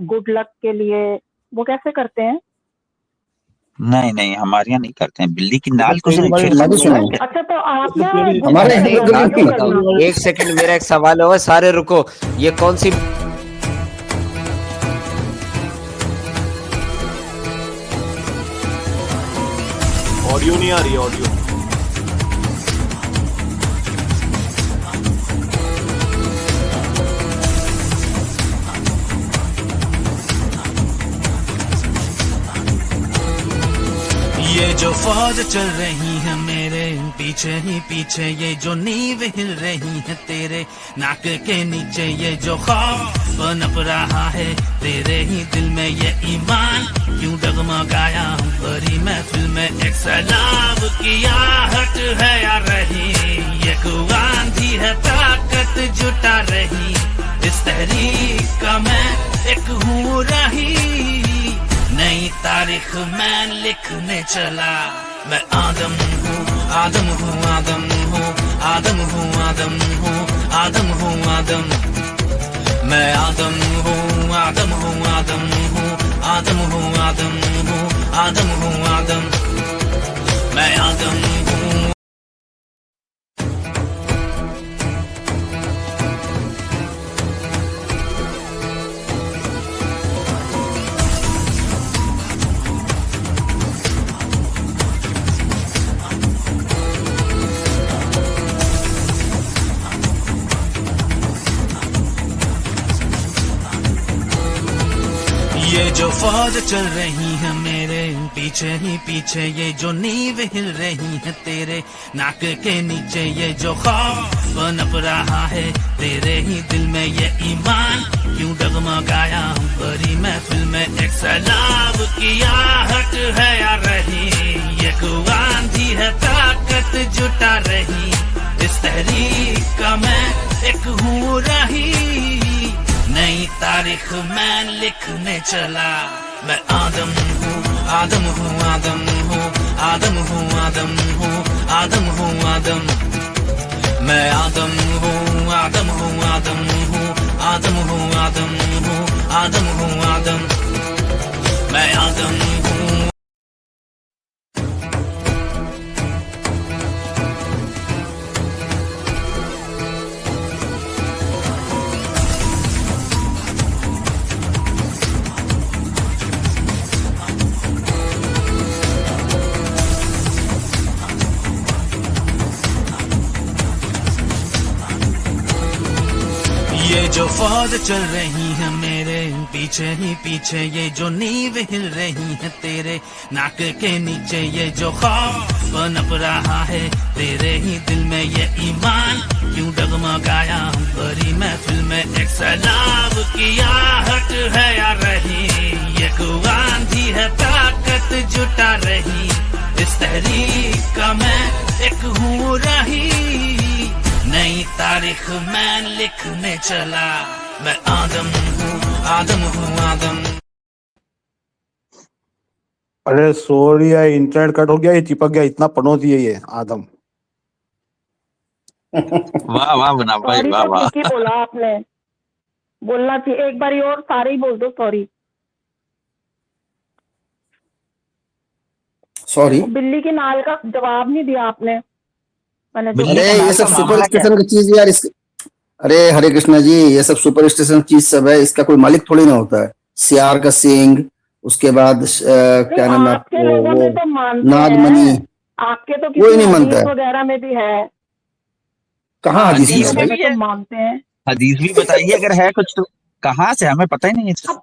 Good luck के लिए, वो कैसे करते हैं? नहीं नहीं, हमारे यहाँ नहीं करते हैं। बिल्ली की नाल को सिर्फ अच्छा, तो आप ना हमारे एक सेकंड, मेरा एक सवाल होगा, सारे रुको। ये कौन सी ऑडियो नहीं आ रही? ऑडियो ये जो फौज चल रही है मेरे पीछे ही पीछे, ये जो नींव हिल रही है तेरे नाक के नीचे, ये जो खौफ पनप रहा है तेरे ही दिल में, ये ईमान क्यों डगमगाया बड़ी महफिल में, एक सैलाब की आहट है या रही, ये आंधी है ताकत जुटा रही, इस तहरीक का मैं एक हूँ रही, नई तारीख मैं लिखने चला, मैं आदम हूँ, आदम हूँ, आदम हूँ, आदम हूँ, आदम हूँ, आदम हूँ, आदम, मैं आदम हूँ, आदम हूँ, आदम हूँ, आदम हूँ, आदम हूँ, आदम हूँ, आदम, मैं आदम हूँ। ये जो फौज चल रही है मेरे पीछे ही पीछे, ये जो नींव हिल रही है तेरे नाक के नीचे, ये जो खौफ पनप रहा है तेरे ही दिल में, ये ईमान क्यों डगमगाया बड़ी महफिल में, एक सैलाब की आहट है या रही, ये आंधी है ताकत जुटा रही, इस तहरीक का मैं एक हूँ रही, नई तारीख मैं लिखने चला, मैं आदम हूँ, आदम हूँ, आदम हूँ, आदम हूँ, आदम हूँ, आदम हूँ, आदम, मैं आदम हूँ, आदम हूँ, आदम हूँ, आदम हूँ, आदम हूँ, आदम हूँ, आदम, मैं आदम हूँ। ये जो फौज चल रही है मेरे पीछे ही पीछे, ये जो नींव हिल रही है तेरे नाक के नीचे, ये जो खौफ पनप रहा है तेरे ही दिल में, ये ईमान क्यों डगमगाया बड़ी महफिल में, एक सैलाब की आहट है या रही, ये आंधी है ताकत जुटा रही, इस तहरीक का मैं एक हूँ रही, नई तारीख मैं लिखने चला, मैं आदम हूँ, आदम हूँ, आदम। अरे सॉरी यार, इंटरनेट कट हो गया, ये चिपक गया, इतना पनौती है ये आदम। वाह वाह बना भाई, सॉरी वाह तो वाह। ठीक ही बोला आपने, बोलना चाहिए एक बारी और, सारे ही बोल दो सॉरी। सॉरी, बिल्ली की नाल का जवाब नहीं दिया आपने, मैंने जो बिल्ली अरे का नाल ये का सब मामला सुपर क्या स्टेशन की चीज यार, इस अरे हरे कृष्णा जी, ये सब सुपर स्टेशन चीज सब है, इसका कोई मालिक थोड़ी ना होता है। सियार का सींग, उसके बाद क्या नाम है आपके आपको, लोगों में तो वो मानते नागमणि, हैं, आपके तो कोई किसी नहीं हदीस मानता है। वगैरह में भी है, कहाँ आपके हदीस में हदीस है लोगों में भाई? में भी तो है? मानते हैं। हदीस भी बताइए अगर है कुछ तो। कहाँ से, हमें पता ही नहीं है। अब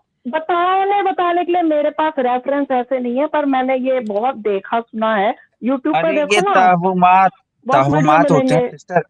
बताने के लिए मेरे पास रेफरेंस ऐसे नहीं है, पर मैंने ये बहुत देखा सुना है, यूट्यूब पर अरे ये देखो ना, तहवुमात, बहुत वीडियो तहवुमात होते हैं मिलेंगे। सिस्टर।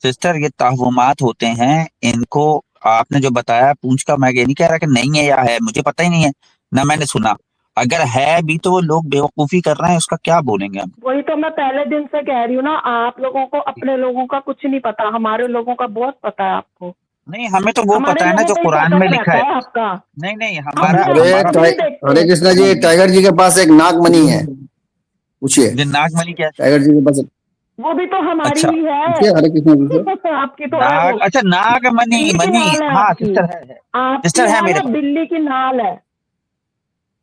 सिस्टर ये तहवुमात होते हैं, इनको आपने जो बताया पूंछ का, मैं ये नहीं कह रहा कि नहीं है या है, मुझे पता ही नहीं है ना, मैंने सुना। अगर है भी तो वो लोग बेवकूफी कर रहे हैं, उसका क्या बोलेंगे हम। वही तो मैं पहले दिन से कह रही हूँ ना, आप लोगों को अपने लोगों का कुछ नहीं पता, हमारे लोगों का बहुत पता है आपको, नहीं, हमें तो वो हमारे पता है ना लोगों जो पे ही कुरान में फोकस लिखा रहता है। है आपका। नहीं नहीं, हम हमारा अरे हमारा नहीं देखते। हरे कृष्णा जी, टाइगर जी के पास एक नागमणि है, पूछिए जो नागमणि क्या है? टाइगर जी के पास वो भी तो हमारी अच्छा, ही पूछिए है। हरे कृष्ण जी से। आपकी तो है नाग, वो, अच्छा नाग मणि, बिल्ली की मणि, नाल है हाँ आपकी। सिस्टर है, आपकी सिस्टर है है मेरे ना, पास। बिल्ली की नाल है,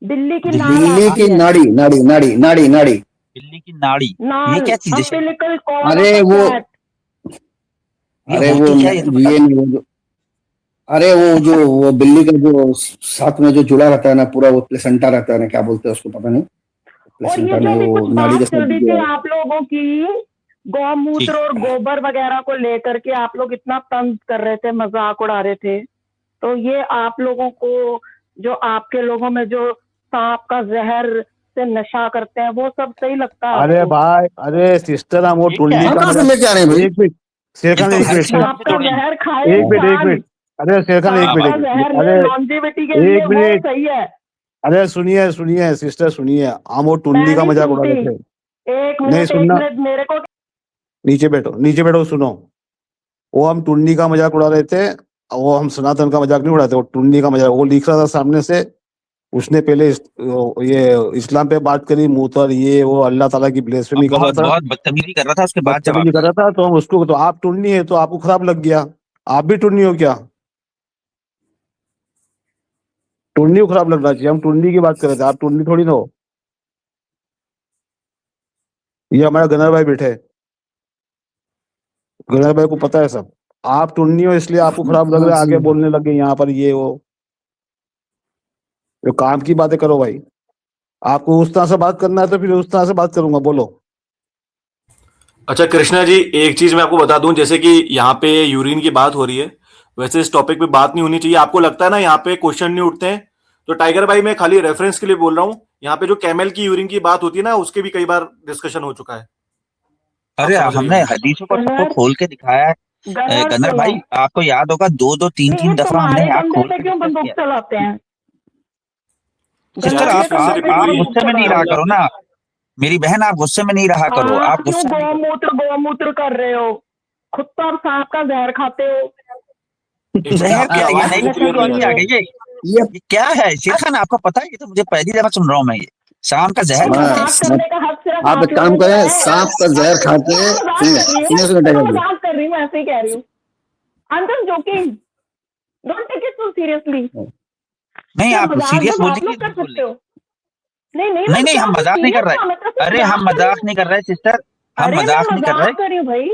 बिल्ली की बिल्ली नाल बिल्ली आपकी की है। नाड़ी, नाड़ी, नाड़ी, नाड़ी, नाड़ी। बिल्ली की नाड़ी, ये नाल, क्या चीज है शेखर? अम्बिलिकल कॉर्ड अरे ऑफ अ वो, कैट। ये अरे वो होती क्या है, ये तो बता ये दो। नहीं, वो जो, अरे वो जो वो बिल्ली का जो साथ में जो जुड़ा रहता है ना, पूरा वो प्लेसेंटा रहता है ना, क्या बोलते हैं उसको, पता नहीं, और ये प्लेसेंटा जो नहीं, अभी वो कुछ नाड़ी बात के चल साथ रही जुड़ा थी है। आप लोगों की, गौमूत्र ठीक, और गोबर वगैरह को लेकर के आप लोग इतना तंज कर रहे थे, मजाक उड़ा रहे थे, तो ये आप लोगों को, जो आपके लोगों में जो सांप का जहर से नशा करते हैं, वो सब सही लगता है अरे आपको? भाई, अरे सिस्टर, हम वो ये क्या टुन्नी है? हाँ, का कहाँ से मजाक। लेके आ रहे हैं भाई? एक मिनट ये शेरखान, तो एक हर मिनट चीज सांप से का जुड़े हैं। जहर खाए एक मिनट, एक इंसान, मिनट। अरे शेरखान, एक सांप हाँ मिनट, का एक बात, मिनट, जहर ले अरे लॉन्जेविटी के लिए, एक वो मिनट। सही है। अरे सुनिए, सुनिए सिस्टर, सुनिए, हम वो टुन्नी मैं का नहीं मजाक उड़ा सुनती। रहे थे। एक नहीं मिनट, एक सुनना, मिनट, मेरे को नीचे बैठो, नीचे बैठो, सुनो। वो हम टुन्नी का मजाक उड़ा रहे थे। वो हम सनातन का मजाक नहीं उड़ाते, वो टुन्नी का मजाक। वो लिख रहा था सामने से, उसने पहले ये इस्लाम पे बात करी, मूतर, ये वो अल्लाह ताला की अब ब्लेस्फेमी कर रहा बहुत था, बहुत बदतमीजी कर रहा था, उसके बाद जवाब बदतमीजी कर दिया। रहा था। तो हम उसको, तो आप टुन्नी है तो आपको खराब लग गया। आप भी टुन्नी हो क्या? टुन्नी को खराब लग रहा चाहिए, हम टुन्नी की बात कर रहे थे, आप टुन्नी थोड़ी ना हो। ये हमारा गनर भाई बैठे हैं, गनर भाई को पता है सब। आप टुन्नी हो इसलिए आपको खराब लग हाँ रहा है, जी। आगे बोलने लगे यहाँ पर ये वो। जो काम की बातें करो भाई। आपको उस तरह से बात करना है तो फिर उस तरह से बात करूंगा, बोलो। अच्छा कृष्णा जी, एक चीज मैं आपको बता दूं, जैसे कि यहाँ पे यूरिन की बात हो रही है, वैसे इस टॉपिक पे बात नहीं होनी चाहिए। आपको लगता है ना यहाँ पे क्वेश्चन नहीं उठते हैं, तो टाइगर भाई मैं खाली रेफरेंस के लिए बोल रहा हूँ, यहाँ पे जो कैमल की यूरिन की बात होती है ना, उसके भी कई बार डिस्कशन हो चुका है। आप अरे समझ रही हमने होंगी। हदीसों को सबको गनर, खोल के दिखाया है। गनर गनर सुनो, भाई, आपको याद होगा, दो दो तीन नहीं तीन ये दफा हमने तुम्हारे यहाँ कंधे खोल पे के क्यों डिस्कस बंदूक किया। चलाते हैं? सिस्टर गनर जस्ट ये आप कंधे आप पे आप क्यों स्पेसिफिकली बंदूक गुस्से में नहीं रहा चलाते करो हैं? ना। मेरी बहन, आप गुस्से में नहीं रहा करो, आप आप क्यों गुस्सा नहीं करो। गौमूत्र गौमूत्र कर रहे हो? खुद तो आप सांप का जहर खाते हो एक सेकंड, जहर आपकी क्या, ये आवाज नई मुझे नशे क्लियर चीज के नहीं आ वाली रही आ लिए। है। गई है। ये ये क्या है शेरखान, आपको पता है? ये तो मुझे पहली दफा सुन रहा हूँ मैं ये। शाम का जहर तो खाता है। मजाक करने का हक सिर्फ आप आप एक काम लोगों को करें, है। सांप का जहर खा के, मैं मजाक सुनिए, कर रही हूँ, सुनिए, सुनिए मैं टाइगर जी। मजाक कर रही हूँ, ऐसे ही कह रही हूँ। I am just joking, don't take it so seriously. नहीं, क्या आप मजाक सीरियस बस बोल आप रही लोग हैं, कर झूठ बोल सकते रही हो? नहीं नहीं, हैं? नहीं मैं नहीं, क्या हम कुछ मजाक नहीं कर सीरियस था, मैं तो रहे। सिर्फ अरे हम मजाक कर रही मजाक हूँ। नहीं कर रहे सिस्टर, हम अरे मैं मजाक नहीं कर रहे। मजाक कर रही हूँ भाई,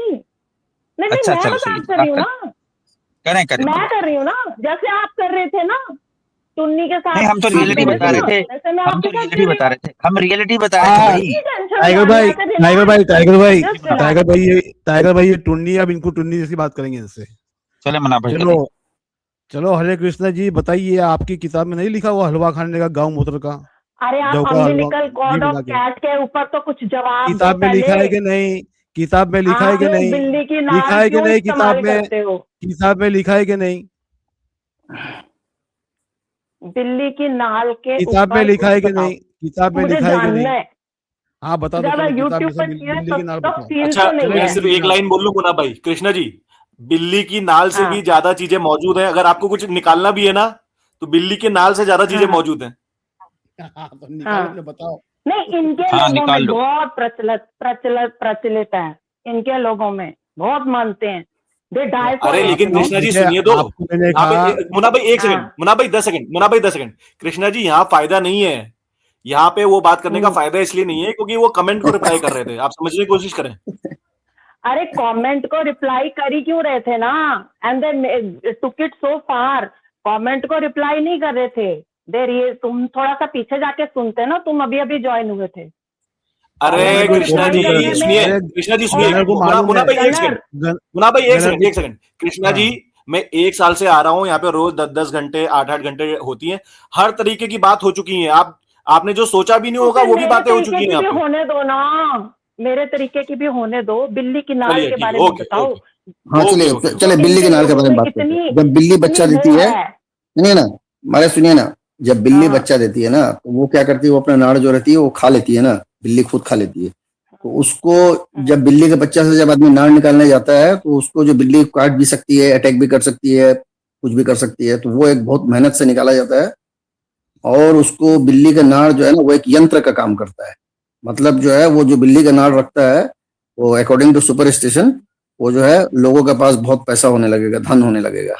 नहीं नहीं, अच्छा मैं चलो सही है, मजाक कर रही मजाक हूँ कर, ना, करें करें, मैं मजाक। कर रही हूँ ना, जैसे आप कर रहे थे ना टुन्नी के नहीं, साथ, हम तो आप रियलिटी कर रहे बता थे रहे ना, थे। वैसे मैं हम आपके तो साथ रियलिटी कर रही बता हूँ। रहे थे, हम रियलिटी बता रहे थे हाँ, भाई। नहीं टेंशन टाइगर लेनी भाई, है, तो टाइगर भाई, टाइगर भाई, जस्ट टाइगर रिलैक्स। भाई, ये टाइगर भाई, ये टुन्नी, अब इनको टुन्नी जैसी बात करेंगे इनसे। चले मना भाई चलो, करें। चलो, हरे कृष्णा जी बताइए, आपकी किताब में नहीं लिखा हुआ हलवा खाने का, गाँव मूत्र का, अरे आप जौ का हलवा, अम्बिलिकल घी कॉर्ड ऑफ मिला के? कैट के ऊपर तो कुछ जवाब दो किताब में पहले। लिखा है कि नहीं? किताब में लिखा है आप कि लोग नहीं? बिल्ली की लिखा नाल है कि क्यों नहीं किताब इस्तेमाल में? करते हो? किताब में लिखा है कि नहीं? बिल्ली की नाल के किताब में ऊपर लिखा कुछ है कि बताओ, नहीं? किताब में मुझे लिखा है कि जानना नहीं? है। हाँ बता दो, ज्यादा चलो, किताब यूट्यूब में से पर चीजें बिल्ली की सब नाल सब बताओ। सील अच्छा, तो नहीं मैं है। चलो, सिर्फ बिल्ली की एक नाल। लाइन बोल लूं मुना भाई, कृष्णा जी, बिल्ली की नाल से भी हाँ ज्यादा चीजें मौजूद हैं। अगर आपको कुछ निकालना भी है ना, तो बिल्ली के नाल से ज्यादा चीजें हाँ मौजूद हैं। हाँ, तो निकालो, हाँ, अपने बताओ। नहीं इनके हाँ लोगों निकाल में लो। बहुत प्रचलित है, इनके लोगों में बहुत मानते हैं, दे तो डाई फॉर अरे इट, लेकिन यू नो। कृष्णा जी देखिए, सुनिए तो, आपको मैंने यहाँ कहा, पे मुना भाई एक सेकंड, हाँ मुना भाई 10 सेकंड, मुना भाई 10 सेकंड। कृष्णा जी, यहाँ फायदा नहीं है, यहाँ पे वो बात करने का फायदा इसलिए नहीं है क्योंकि वो कमेंट को रिप्लाई कर रहे थे। आप समझने की कोशिश करें। अरे कमेंट को रिप्लाई कर ही क्यों रहे थे ना, and they took it so far. Comment को रिप्लाई नहीं कर रहे थे, देर ये तुम थोड़ा सा पीछे जाके सुनते ना, तुम अभी अभी ज्वाइन हुए थे। अरे कमेंट गनर को को कृष्णा टोपी रिप्लाई क्यों जी करने पहनाई? सुनिए, में, अरे, कृष्णा जी सुनिए, और गनर को मुना मालूम मुना है। भाई एक गनर, सेकंड, गन, मुना भाई एक गनर सेकंड, की, एक सेकंड। कृष्णा जी, हाँ, मैं 1 साल से आ रहा हूं यहाँ पे, रोज 10-10 घंटे, 8-8 घंटे होती है, हर तरीके की बात हो चुकी है। आपने जो सोचा भी नहीं तो होगा फिर वो भी मेरे बातें हो तरीके चुकी हैं की यहाँ भी पे। होने दो ना, मेरे तरीके की भी होने दो, बिल्ली की नाल चलिए के ठीक है, बारे में ओके बताओ। ओके हाँ, ओके चलिए, ओके ओके। जो चले बिल्ली के इनके नाल के लोगों बारे में में बात करते इतनी हैं। जब बिल्ली इतनी बच्चा देती वो है, है। सुनिए ना, हमारे सुनिए ना, जब बिल्ली हाँ बच्चा देती है ना, तो वो क्या करती है, वो अपना नाड़ जो रहती है वो खा लेती है ना, बिल्ली खुद खा लेती है। तो उसको, जब बिल्ली के बच्चा से जब आदमी नाड़ निकालने जाता है, तो उसको जो बिल्ली काट भी सकती है, अटैक भी कर सकती है, कुछ भी कर सकती है, तो वो एक बहुत मेहनत से निकाला जाता है। और उसको, बिल्ली का नाड़ जो है ना, वो एक यंत्र का काम करता है। मतलब जो है, वो जो बिल्ली का नाड़ रखता है, वो अकॉर्डिंग टू सुपरस्टिशन वो जो है लोगों के पास बहुत पैसा होने लगेगा, धन होने लगेगा,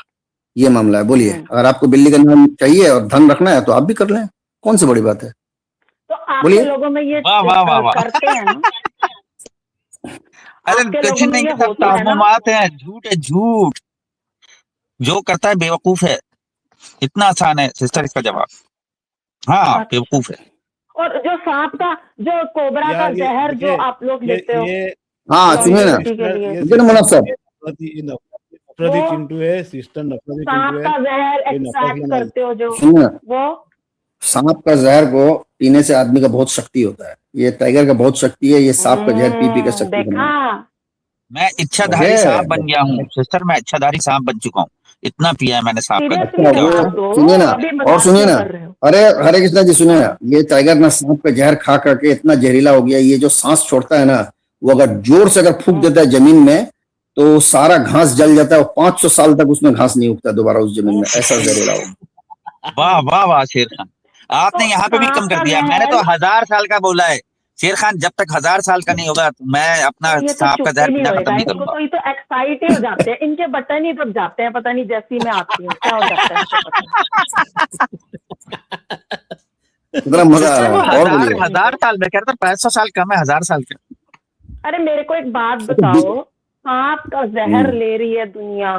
ये मामला है। बोलिए, अगर आपको बिल्ली का नाम चाहिए और धन रखना है तो आप भी कर लें, कौन सी बड़ी बात है। तो आपके बोलिए। लोगों में ये वाह वाह वाह वाह। करते हैं ना, अरे आपके कुछ लोगों में नहीं, ये सब होता है ना। तहमुमात है, झूठ है, झूठ। जो करता है बेवकूफ है। इतना आसान है सिस्टर इसका जवाब। हाँ, अच्छा। बेवकूफ है। और जो सांप का, जो कोबरा का यार ये जहर जो देखिए, आप लोग ये लेते हो ये हाँ सुनिए ना, लॉन्जेविटी के लिए, ये सुनिए ना मुनफ साहब, नफरती वो चिंटू है, सिस्टर नफरती सांप चिंटू है, का जहर ये नफरत एक्सट्रैक्ट वाला है। करते हो जो, सुनिए ना, वो सांप का जहर को पीने से आदमी का बहुत शक्ति होता है। ये टाइगर का बहुत शक्ति है, ये सांप का जहर पी पी कर शक्ति देखा। बनाया मैं इच्छाधारी सांप बन गया हूँ सिस्टर, मैं इच्छाधारी सांप बन चुका हूँ। इतना पिया है मैंने सांप का जहर। सीरियसली अच्छा क्या वो बात हो, सुनिए ना, अभी और मजाक सुनिए क्यों ना, कर रहे हो। अरे हरे कृष्णा जी सुनिए ना, ये टाइगर ना सांप का जहर खा करके इतना जहरीला हो गया, ये जो सांस छोड़ता है ना, वो अगर जोर से अगर फूंक देता है जमीन में तो सारा घास जल जाता है और 500 साल तक उसमें घास नहीं उगता दोबारा उस जमीन में, ऐसा जहरीला हो। वाह वाह वाह शेर खान, आपने तो यहाँ पे भी कम सांप कर का दिया। मैंने तो जहर, 1000 साल का बोला है। शेर खान जब तक 1000 साल का नहीं होगा मैं अपना ये तो सांप का चुप जहर ही नहीं पीना खत्म होएगा, नहीं इसको करूंगा। तो ये तो एक्साइट ही हो जाते हैं, इनके बटन ही दब जाते हैं, पता नहीं जैसी मैं आती हूँ क्या हो जाता है इनके बटन। इतना मजा आ सिस्टर वो रहा है। और बोलिए। हजार साल में कह रहा था, 500 साल कम है, 1000 साल का। अरे मेरे को एक बात अच्छा, बताओ, सांप का जहर हम्म, ले रही है दुनिया,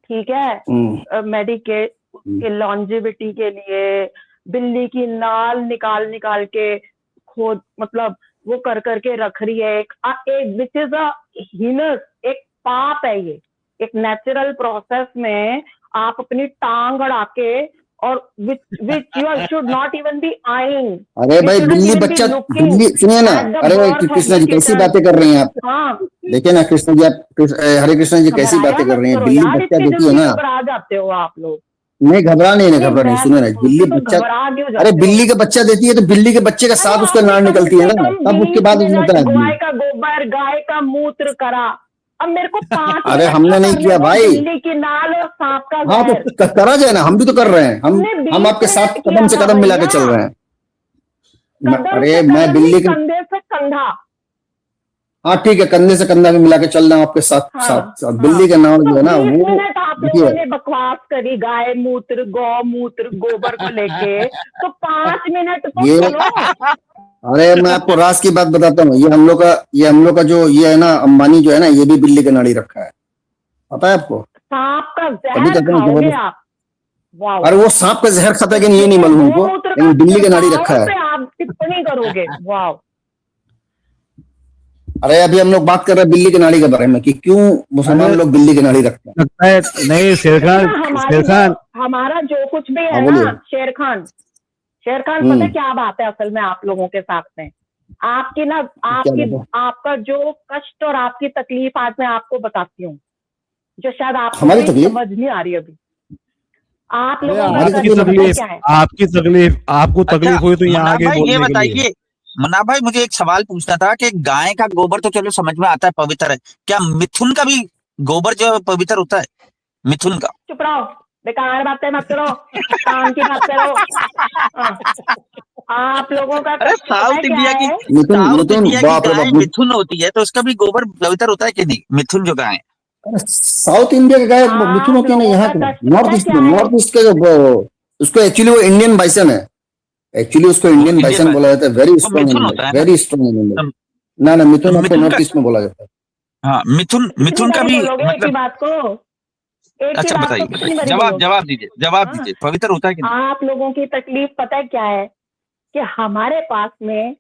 ठीक है, मेडिकेट के लॉन्जेविटी के लिए, बिल्ली की नाल निकाल निकाल के खोद, मतलब वो कर करके रख रही है, एक विच इज अ हीनस, एक पाप है ये, एक नेचुरल प्रोसेस में आप अपनी टांग अड़ा के, और which you should not even be eyeing, अरे भाई बिल्ली बच्चा, बिल्ली सुनिए ना, अरे कृष्णा जी कैसी बातें कर रही हैं आप। हाँ, देखिए ना कृष्णा जी, आप हरे कृष्णा जी कैसी घबराया बातें कर मत रही हैं। करो बिल्ली यार, बच्चा इतनी देती है जल्दी ना, घबरा जाते हो आप लोग। नहीं घबरा नहीं, नहीं, घबरा नहीं, मैं सुनिए ना, तो बिल्ली तो बच्चा, घबरा क्यों अरे जाते हो। बिल्ली का बच्चा देती है तो बिल्ली के बच्चे के साथ उसका नाड़ निकलती है ना, तब उसके बाद उसमें होता है आदमी। गाय का गोबर, गाय का मूत्र करा, अब मेरे को 5 अरे मिनट हमने नहीं करने किया दो, भाई। बिल्ली की नाल और सांप का हाँ जहर। तो करा जाए ना, हम भी तो कर रहे हैं, हमने हम 20 आपके साथ मिनट कदम किया से था कदम मिला के भैया, चल रहे हैं। कदम अरे से मैं कदम बिल्ली नहीं, के, कंधे से कंधा। हाँ ठीक है, कंधे से कंधा भी मिला के चल रहा हूँ आपके साथ हाँ, साथ साथ। हाँ। बिल्ली का नाम तो जो है ना 20 वो मिनट आप देखिए, लोगों ने बकवास करी गाय मूत्र, गौ मूत्र, गोबर को लेके, तो 5 मिनट तो ये सुनो। अरे मैं आपको राज की बात बताता हूँ, ये हम लोग का जो ये है ना, अंबानी जो है ना, ये भी बिल्ली का नाड़ी रखा है, पता है आपको। सांप का तभी जहर कहते हैं खाओगे जबरदस्त। आप। वाह, अरे वो सांप का जहर खाता है कि नहीं ये नहीं मालूम हमको, गोमूत्र का लेकिन बिल्ली का नाड़ी छिड़काव रखा है। पे आप टिप्पणी करोगे। वाह, अरे अभी हम लोग बात कर रहे हैं बिल्ली के नाड़ी के बारे में कि क्यों मुसलमान लोग बिल्ली के नाड़ी रखते हैं। लगता है नहीं शेर खान, हमारी शेर खान, हमारा जो कुछ भी हाँ है बोलिए। ना, शेर खान पता है क्या बात है असल में आप लोगों के साथ में, आपकी ना, क्या बताओ, आपका जो कष्ट और आपकी तकलीफ आज मैं आपको बताती हूँ, जो शायद आपको हमारी भी तकलीफ, समझ नहीं आ रही अभी। आप अरे लोगों का हमारी आपकी कष्ट पता है तकलीफ, क्या है। आपकी तकलीफ, आपको अच्छा तकलीफ हुई तो यहाँ मुन्ना आगे भाई ये बोलने के लिए। बताइए, मुन्ना भाई मुझे एक सवाल पूछना था कि गाय का गोबर तो चलो समझ में आता है पवित्र है, क्या मिथुन का भी गोबर जो है पवित्र होता है? मिथुन का? चुप रहो, बेकार बातें मत करो, काम की बात करो। हाँ, आप लोगों का अरे कष्ट पता है क्या है। मिथुन साउथ मिथुन इंडिया की बाप रे गाय बाप। मिथुन होती है तो उसका भी गोबर पवित्र होता है कि नहीं? मिथुन जो गाय है। अरे साउथ इंडिया के गाय मिथुन आप होती है ना, लोगों यहाँ का के कष्ट पता नॉर्थ है ईस्ट क्या में, है। नॉर्थ ईस्ट के जो उसको एक्चुअली वो इंडियन बाइसन है, एक्चुअली उसको वो इंडियन इंडियन बाइसन बोला जाता है, वेरी वो स्ट्रॉन्ग मिथुन एनिमल, होता है ना? Very strong animal. तो, ना तो मिथुन आपको मिथुन नॉर्थ का, ईस्ट में बोला जाता है। हाँ मिथुन, कितनी मिथुन का बारी भी बोलोगे एक ही मतलब, बात को, एक ही अच्छा बात बताइए को कितनी बताइए, बारी जवाब बोलोगे। जवाब दीजिए, जवाब हाँ, दीजिए, पवित्र होता है कि नहीं? आप लोगों की तकलीफ पता है क्या है, कि हमारे पास में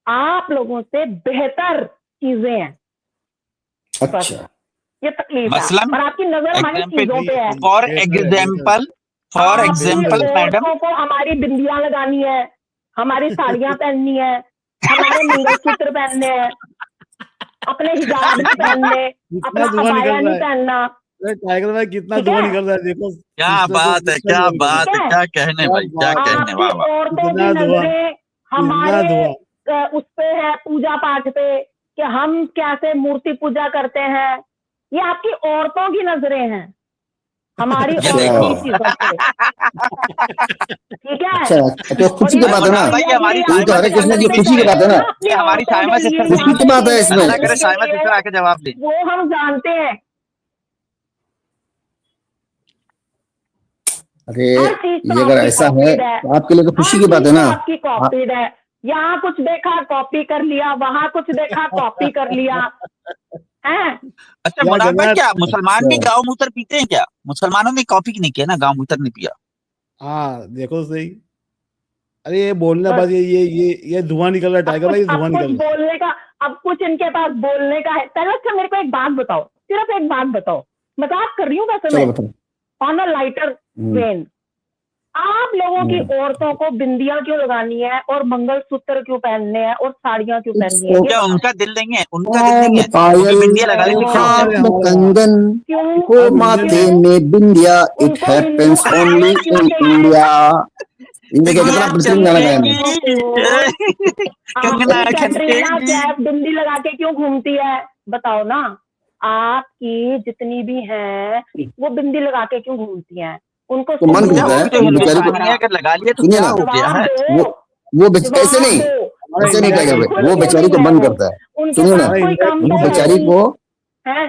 आप लोगों से बेहतर चीजें हैं, बस अच्छा, ये तकलीफ है। मसलन और आपकी नजर हमारी एग्जाम्पल, चीजों पे है। फॉर बेहतर है, बेहतर एग्जाम्पल, फॉर आपकी एग्जाम्पल मैडम, औरतों को हमारी बिंदियां लगानी है, हमारी साड़ियां पहननी है, हमारे मंगलसूत्र पहनने हैं, अपने हिजाब नहीं पहनने, कितना अपना धुआं अबाया निकल रहा नहीं है। पहनना, अरे टाइगर भाई कितना ठीक धुआं है, निकल रहा है, देखो क्या सिस्टर को बात है, सिस्टर क्या बोल रहे हैं। बात है, ठीक है। क्या कहने क्या भाई, क्या बात है, कहने, आपकी वाह वाह। औरतों की कितना धुआं, नजरें कितना हमारे धुआं। उस पे है, पूजा पाठ पे, कि हम कैसे मूर्ति पूजा करते हैं, ये आपकी औरतों की नजरें हैं हमारी ये औरतों की देखिए, चीजों पे, ठीक है। अच्छा तो खुशी की बात है ना, भाई हमारी ये तो हरे कृष्ण जी खुशी की बात है ना, ये हमारी साइमा सिस्टर खुशी की बात है इसमें। अल्लाह करे साइमा सिस्टर आके जवाब दे। वो हम जानते हैं, अरे हर चीज तो ये अगर आपकी ऐसा है कॉपीड है, तो आपके लिए तो खुशी हर की बात चीज है तो ना। आपकी कॉपीड है। यहाँ कुछ देखा कॉपी कर लिया, वहां कुछ देखा कॉपी कर लिया है। अच्छा या मुनाफ भाई जनाब, क्या मुसलमान भी अच्छा गाँव मूत्र पीते हैं क्या? मुसलमानों ने कॉपी नहीं किया ना, गाँव मूत्र नहीं पिया। हाँ देखो सही। अरे ये बोलना बस बस ये धुआं निकल रहा है टाइगर भाई, ये अब धुआं कुछ निकल रहा है। बोलने का, अब कुछ इनके पास बोलने का है। पहले अच्छा मेरे को एक बात बताओ, सिर्फ एक बात बताओ, मजाक कर रही हूँ वैसे चलो मैं, बताओ। ऑन अ लाइटर वेन, आप लोगों की औरतों को बिंदिया क्यों लगानी है और मंगलसूत्र क्यों पहनने हैं और साड़ियां क्यों पहननी है, ये क्या बताओ। उनका दिल नहीं है? उनका दिल नहीं है? वो भी पायल बिंदिया लगा लेंगे, क्या हो हाथ गया? अरे में कंगन क्यों हो अब माथे क्यों में बिंदिया, इट उनको हिंदू हैपेंस ओनली औरत क्यों इन चाहिए? इंडिया। ये देखिए बिंदिया कितना आपकी प्रचलित गाना गाया है। औरतों को कंगना आपकी कैटरीना खनकेगी। कैफ बिंदी लगा के क्यों घूमती है, बताओ ना। आपकी जितनी भी हैं वो बिंदी लगा के क्यों घूमती हैं, उनको तो मन क्या करता वो है भी तो वो बेचारी को, हिंदुस्तानी है, अगर लगा लिए तो सुनिए क्या ना, हो गया जवाब है? दो, ऐसे जवाब नहीं, दो। हमारा ऐसे नहीं इंडिया टाइगर का भाई, बिल्कुल वो क्यों बेचारी नहीं को है मन वो, करता है। उनके सुनिए ना, पास कोई काम वो तो है बेचारी नहीं को, है।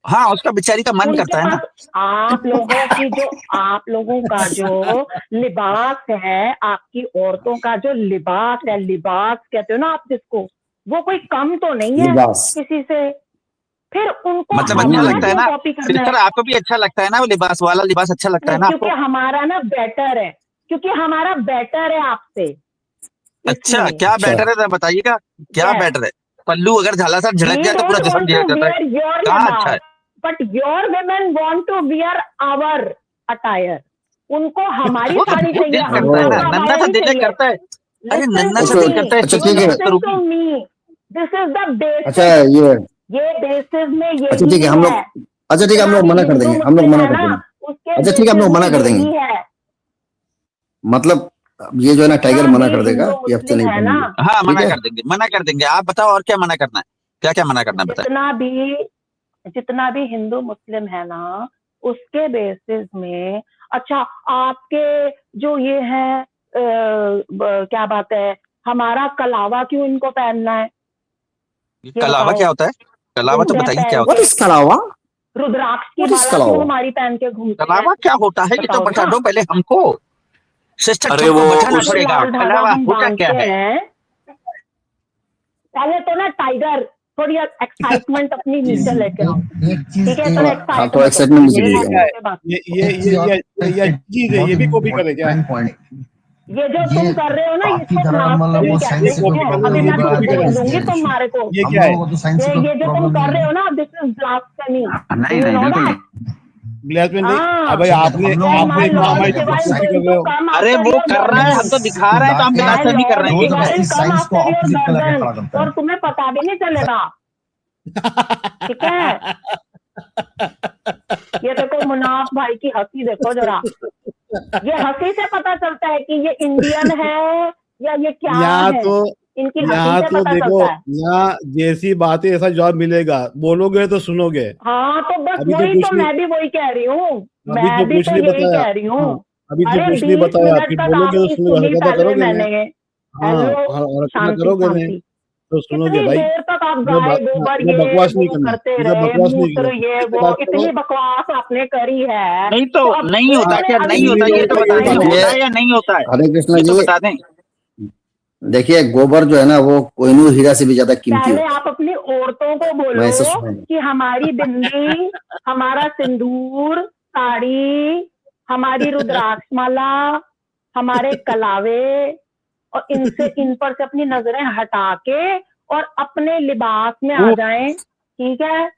हाँ उसका बेचारी का मन उनके करता है ना। पास आप लोगों की जो, आप लोगों का जो लिबास है, आपकी औरतों का जो लिबास है, लिबास कहते हो ना आप जिसको, वो कोई कम तो नहीं है लिबास किसी से। फिर उनको मतलब अच्छा हमारा लगता है क्यों ना कॉपी करना सिस्टर, है? आपको भी अच्छा लगता है ना वो लिबास वाला? लिबास अच्छा लगता है नहीं, ना क्योंकि आपको? हमारा ना बेटर है, क्योंकि हमारा बेटर है आपसे, अच्छा इसलिए। क्या अच्छा बेटर है, जरा बताइएगा क्या यस, बेटर है? पल्लू अगर झालासार झड़क we जाए तो पूरा don't जिस्म want to झड़क जाता है, wear your कहाँ अच्छा है? libas, but your women want to wear our attire. उनको हमारी साड़ी वो चाहिए, दिल करता है ना, हमको नन्ना हमारा सा नहीं दिल चाहिए। करता है। अरे Listen नन्ना to सा तो दिल me, करता है, अच्छा क्यों ठीक है, नफरत listen करोगी? to me. This is the अच्छा basis. ये बेसिस में अच्छा ठीक यही है हम लोग, है, अच्छा ठीक है हम जितना लोग भी मना कर हिंदू देंगे, हम लोग मुस्लिम मना है कर ना, देंगे। उसके अच्छा ठीक है हम बेसिस लोग में मना कर देंगे, यही है। मतलब ये जो है ना टाइगर जितना मना भी कर देगा हिंदू कि आपसे मुस्लिम नहीं है ना, पहनेंगे। हाँ ठीक मना है, कर देंगे, मना कर देंगे। आप बताओ और क्या मना करना है, क्या क्या मना करना है बताए। जितना भी हिंदू मुस्लिम है ना, उसके बेसिस में। अच्छा, आपके जो ये है क्या बात है, हमारा कलावा क्यों इनको पहनना है, ये ये कलावा बताओ। क्या होता है? कलावा तो घूमते हैं बताइए क्या पहन होता व्हाट के, इज कलावा, रुद्राक्ष की व्हाट इज माला क्यों कलावा। हमारी पहन के है? घूमते हैं, कलावा क्या होता है ये तो बताओ बता ना। दो पहले हमको। सिस्टर अरे तुमको वो बताना जो पड़ेगा लाल धागा कलावा हम होता क्या बांधते है। हैं, पहले तो ना टाइगर थोड़ी एक्साइटमेंट अपनी नीचे लेके आओ, ठीक है, इतना हाँ एक्साइट थोड़ा मत हो, एक्साइटमेंट नीचे ये लीजिए। क्या है? के बाद। ये चीज है, ये भी कॉपी करे क्या? ये जो तुम कर रहे हो ना, इसको ब्लास्फेमी कहते ये हैं, ठीक कॉपी है, कर रहे अभी हो, ये मैं भी तुम्हें कॉपी करे। बोल दूंगी तुम्हारे को। ये क्या है? ये जो तुम कर रहे हो ना, दिस इज ब्लास्फेमी, नहीं यू नहीं नो बिल्कुल नहीं। दैट। ब्लैकमेल नहीं? हाँ, अबे आपने and my हमारी Lord चीज Shiva is कॉपी कर going रहे to हो। come अरे after वो your कर रहा है, हम तो गर्दन, दिखा रहे हैं, तो हम my ब्लास्फेमी कर Lord रहे हैं, ये क्या Shiva है? will come after your गर्दन, और तुम्हें पता भी नहीं चलेगा, ठीक है। ये देखो मुनाफ भाई की हंसी देखो जरा, ये हंसी से पता चलता है कि ये इंडियन है या ये क्या यहाँ है, तो इनकी हंसी यहाँ से तो पता देखो, चलता है। यहाँ जैसी बातें ऐसा जवाब मिलेगा, बोलोगे तो सुनोगे। हाँ, तो बस अभी तो वही कुछ तो नहीं, मैं भी वही कह रही हूँ, अभी तो मैं भी कुछ तो नहीं यही बताया। कह रही हूँ। हाँ, अभी तो अरे कुछ नहीं 20 बताया, मिनट फिर तक बोलोगे तो आपकी सुनोगे, सुनी हरकत पहले करोगे नहीं। मैंने। हाँ, हेलो, हरकत शांति करोगे नहीं शांति, तो सुनोगे कितनी भाई। देर तक आप इधर गाय गोबर इधर ये बकवास नहीं वो करना, करते इधर रहे, बकवास नहीं मूत्र करना, ये सीधे वो, बात करो। इतनी बकवास आपने करी है, नहीं तो तो अब नहीं होता उन्होंने क्या? अभी नहीं होता ये तो बता दें, टाइम है। होता है या नहीं होता है, हरे कृष्णा ये तो जी, बता दें। देखिए गोबर जो है ना वो कोहिनूर हीरा से भी ज्यादा कीमती पहले होता आप अपनी औरतों को है, मैं ऐसे बोलो सुना हूं। कि हमारी बिंदी, हमारा सिंदूर, साड़ी, हमारी रुद्राक्ष माला, हमारे कलावे, और इन पर से अपनी नजरें हटा के और अपने लिबास में आ जाएं, ठीक है।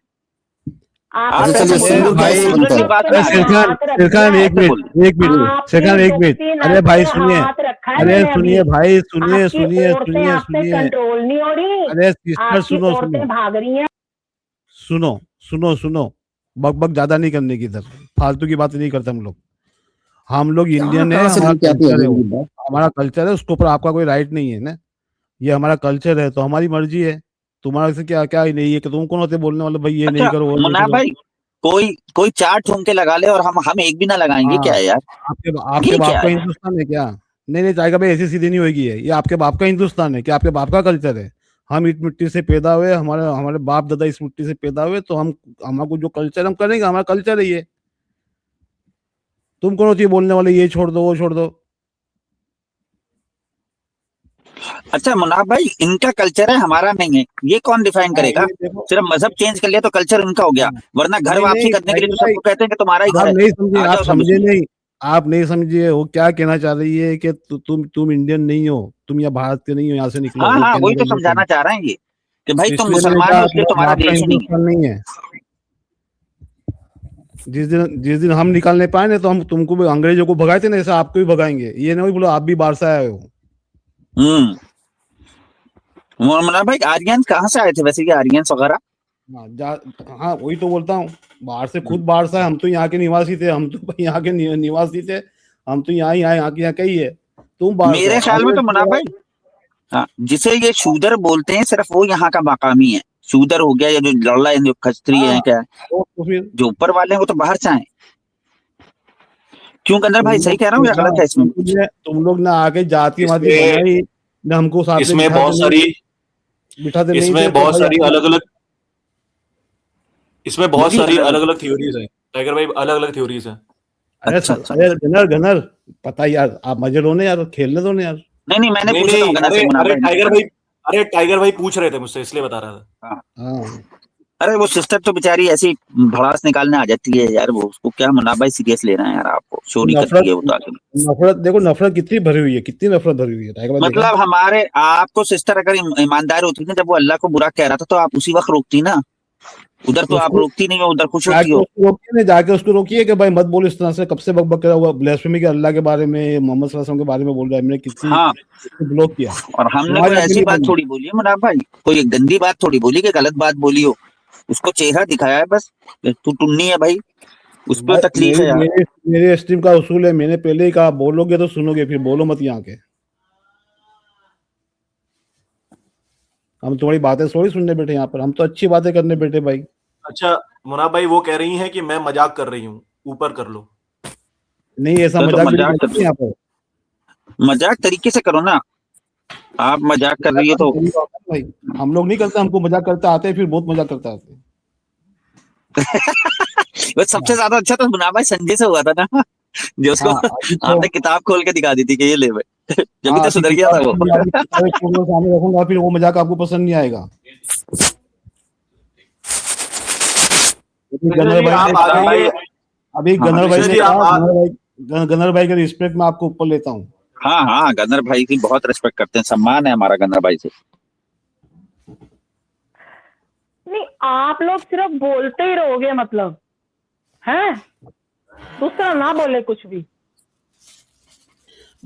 आप आप अच्छा लोगों चलिए, को अरे सिंदूर तो कैसे भाई, अपनी बनता है? लिबास में अरे आ दोस्ती गए, ने सिरखान, हाथ रख सिरखान दिया है, एक ऐसे मिनट, बोल। एक मिनट, आपकी सिरखान एक मिनट। दोस्ती अरे भाई पे सुनिए, हाथ रखा है अरे मैंने सुनिए अभी। भाई, सुनिए आपकी सुनिए औरतें सुनिए आपसे सुनिए। कंट्रोल नहीं हो रही, अरे सिस्टर आपकी सुनो औरतें सुनो भाग रही हैं। सुनो सुनो सुनो, बक बक ज्यादा नहीं करने की, इधर फालतू की बात नहीं करते हम लोग कहाँ इंडियन है, कहाँ से हमारा लेके आती है कल्चर है अजीब वो, अजीब बात। हमारा कल्चर है, उसके ऊपर आपका कोई राइट नहीं है ना। ये हमारा कल्चर है तो हमारी मर्जी है, तुम्हारे से क्या क्या ही नहीं है कि तुम कौन होते बोलने वाले, भाई ये नहीं अच्छा करो वो नहीं मुन्ना करो। भाई, कोई कोई चार ठुमके लगा ले और हम एक भी ना लगाएंगे, क्या हाँ, है यार? आपके आपके ये बाप क्या का है? हिंदुस्तान है क्या? नहीं नहीं टाइगर भाई, ऐसी सीधी नहीं होगी है। ये आपके बाप का हिंदुस्तान है कि आपके बाप का कल्चर है? हम इस मिट्टी से पैदा हुए, हमारे हमारे बाप दादा इस मिट्टी से पैदा हुए, तो हम हमारे जो कल्चर हम करेंगे, हमारा कल्चर है ये। तुम कौन होती है बोलने वाले ये छोड़ दो वो छोड़ दो? अच्छा मुनाफ भाई, इनका कल्चर है हमारा नहीं है, ये कौन डिफाइन करेगा? ये देखो, सिर्फ मजहब चेंज कर लिया तो कल्चर इनका हो गया, वरना घर नहीं वापसी नहीं करने के लिए तो टाइगर भाई, सबको कहते हैं कि तुम्हारा ही घर आप है, नहीं समझे, आ आप जाओ सब समझे इसमें। नहीं, आप नहीं समझिए वो क्या कहना चाह रही है कि तुम इंडियन नहीं हो, तुम यहाँ भारत के नहीं हो, यहाँ से निकलो, हाँ वो हाँ, कहने वही का तो ये समझाना है। चाह रहे हैं ये, कि भाई तुम इसलिए मैंने मुसलमान कहा हो इसलिए मेरा तुम्हारा बाप का देश ही नहीं है। हिंदुस्तान नहीं है। जिस दिन हम निकाल नहीं पाए ना, तो हम तुमको भी अंग्रेजों को भगाए थे ना, ऐसे आपको भी भगाएंगे। ये नहीं बोलो आप भी बाहर से आए हो। मुनाफ भाई, आर्यन कहाँ से आए थे वैसे, ये आर्यंस वगैरह? हाँ हाँ वही तो बोलता हूँ, बाहर से, खुद बाहर से। हम तो यहाँ के निवासी थे, हम तो यहाँ के निवासी थे, हम तो यहाँ ही आए, यहाँ के ही है। तुम बाहर से मेरे ख्याल में तो मुनाफ भाई, हाँ, जिसे ये शूदर बोलते हैं सिर्फ वो यहाँ का मकामी है। शूदर हो गया, या जो लड़ला है, जो खस्त्री है, क्या है, तो फिर जो ऊपर वाले हैं वो तो बाहर से आए। क्यों कंदर भाई, सही कह रहा हूँ या गलत है इसमें? तुम लोग ना आके जाति वाति इसमें- बनाई ना, हमको साथ में इसमें बहुत सारी बिठाते नहीं थे, इसमें तो बहुत भाई सारी आप- अलग अलग इसमें बहुत लेकिन सारी अगर- अलग अलग थ्योरीज हैं टाइगर भाई, अलग अलग थ्योरीज हैं। अरे अच्छा, अच्छा। अरे गनर गनर, पता यार, आप मजे लो ना यार, खेलने दो ना यार। नहीं मैंने नहीं पूछा नहीं, था गनर अरे से, मुनाफ अरे भाई। टाइगर भाई, अरे टाइगर भाई पूछ रहे थे मुझसे, इसलिए बता रहा था। हाँ अरे वो सिस्टर तो बेचारी ऐसी भड़ास निकालने आ जाती है यार, वो उसको क्या मुनाफ भाई सीरियस ले रहे हैं यार, आपको चोरी करती है वो तो आखिर। नफरत देखो, नफरत कितनी भरी हुई है, कितनी नफरत भरी हुई है टाइगर भाई, देखा? मतलब हमारे आपको सिस्टर अगर ईमानदार होती ना, जब वो अल्लाह को बुरा कह रहा था तो आप उसी वक्त रोकती ना, उधर तो आप उसको- रोकती नहीं हो, उधर खुश होती जाके हो। उसको रोकिए ना, जाके उसको रोकिए कि भाई मत बोल इस तरह से, कब से बकबक करा हुआ ब्लास्फेमी के अल्लाह के बारे में, मोहम्मद सल्लल्लाहु अलैहि वसल्लम के बारे में बोल रहा है, मैंने कितनी हाँ, ब्लॉक किया। और हमने वहाँ कोई जाके ऐसी नहीं बात बोलना। थोड़ी बोली है मुनाफ भाई, कोई गंदी बात थोड़ी बोली कि गलत बात बोली हो, उसको चेहरा दिखाया है बस, तू टुन्नी है भाई, उस पर भाई, तकलीफ है यार। मेरे स्ट्रीम का उसूल है, मैंने पहले ही कहा, बोलोगे तो सुनोगे, फिर बोलो मत यहाँ के। हम तुम्हारी बातें थोड़ी सुनने बैठे यहाँ पर, हम तो अच्छी बातें करने बैठे भाई। अच्छा मुनाफ भाई, वो कह रही हैं कि मैं मजाक कर रही हूँ, ऊपर कर लो। नहीं ऐसा तो मजाक मजाक नहीं कर करते यहाँ पर। मजाक तरीके से करो ना, आप मजाक कर रही हो तो। भाई हम लोग नहीं करते, हमको मजाक करते आते हैं, फिर बहुत मजाक करते आते हैं। बस सबसे ज्यादा अच्छा तो मुनाफ भाई संजय से हुआ था ना, जो उसको हाँ, अभी तो- आपने किताब खोल के दिखा दी थी कि ये ले भाई, जब हाँ, तो सुधर गया था वो। सामने रखूंगा, फिर वो मजाक आपको पसंद नहीं आएगा। गनर भाई आप ने आ कहा- जाइए। अभी हाँ, गनर भाई कृष्ण ने जी, आप कहा, आ- गनर भाई के रिस्पेक्ट में आपको ऊपर लेता हूँ। हाँ हाँ, गन्नर भाई की बहुत रिस्पेक्ट करते हैं, सम्मान है हमारा गन्नर भाई से। नहीं, आप लोग सिर्फ बोलते ही रहोगे, मतलब हैं, दूसरा ना बोले कुछ भी।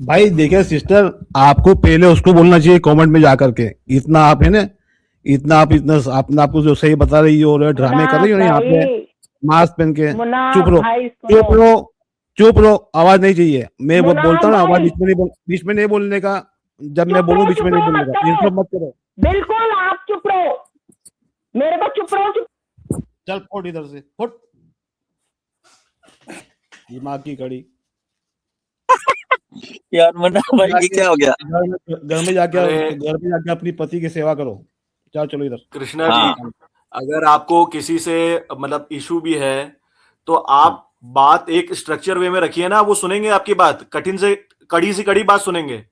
भाई देखिए सिस्टर, आपको पहले उसको बोलना चाहिए कमेंट में जाकर के, इतना आप है ना, इतना अपना आपको जो सही बता रही हो, ड्रामे कर रही हो ना यहाँ पे भाई, मास्क पहन के। मुनाफ चुप रहो, भाई चुप सुनो, रहो, चुप रहो, आवाज नहीं चाहिए। मैं मुनाफ बोलता हूँ ना, आवाज भाई। बीच में नहीं बोलने का, जब मैं चुप बोलूँ रहो, बीच में चुप नहीं रहो, बोलने मत का, करो। ये सब मत करो। बिल्कुल आप चुप रहो, मेरे को चुप रहो, चुप। चल फोड़ इधर से, फोड़ दिमाग की कड़ी। यार मुन्ना भाई ये क्या हो गया? घर में जाके अरे- घर में जाके अपनी पति की सेवा करो। चलो चलो इधर। कृष्णा हाँ। जी, अगर आपको किसी से मतलब इशू भी है तो आप बात एक स्ट्रक्चर वे में रखिए ना, वो सुनेंगे आपकी बात, कठिन से कड़ी से कड़ी बात सुनेंगे।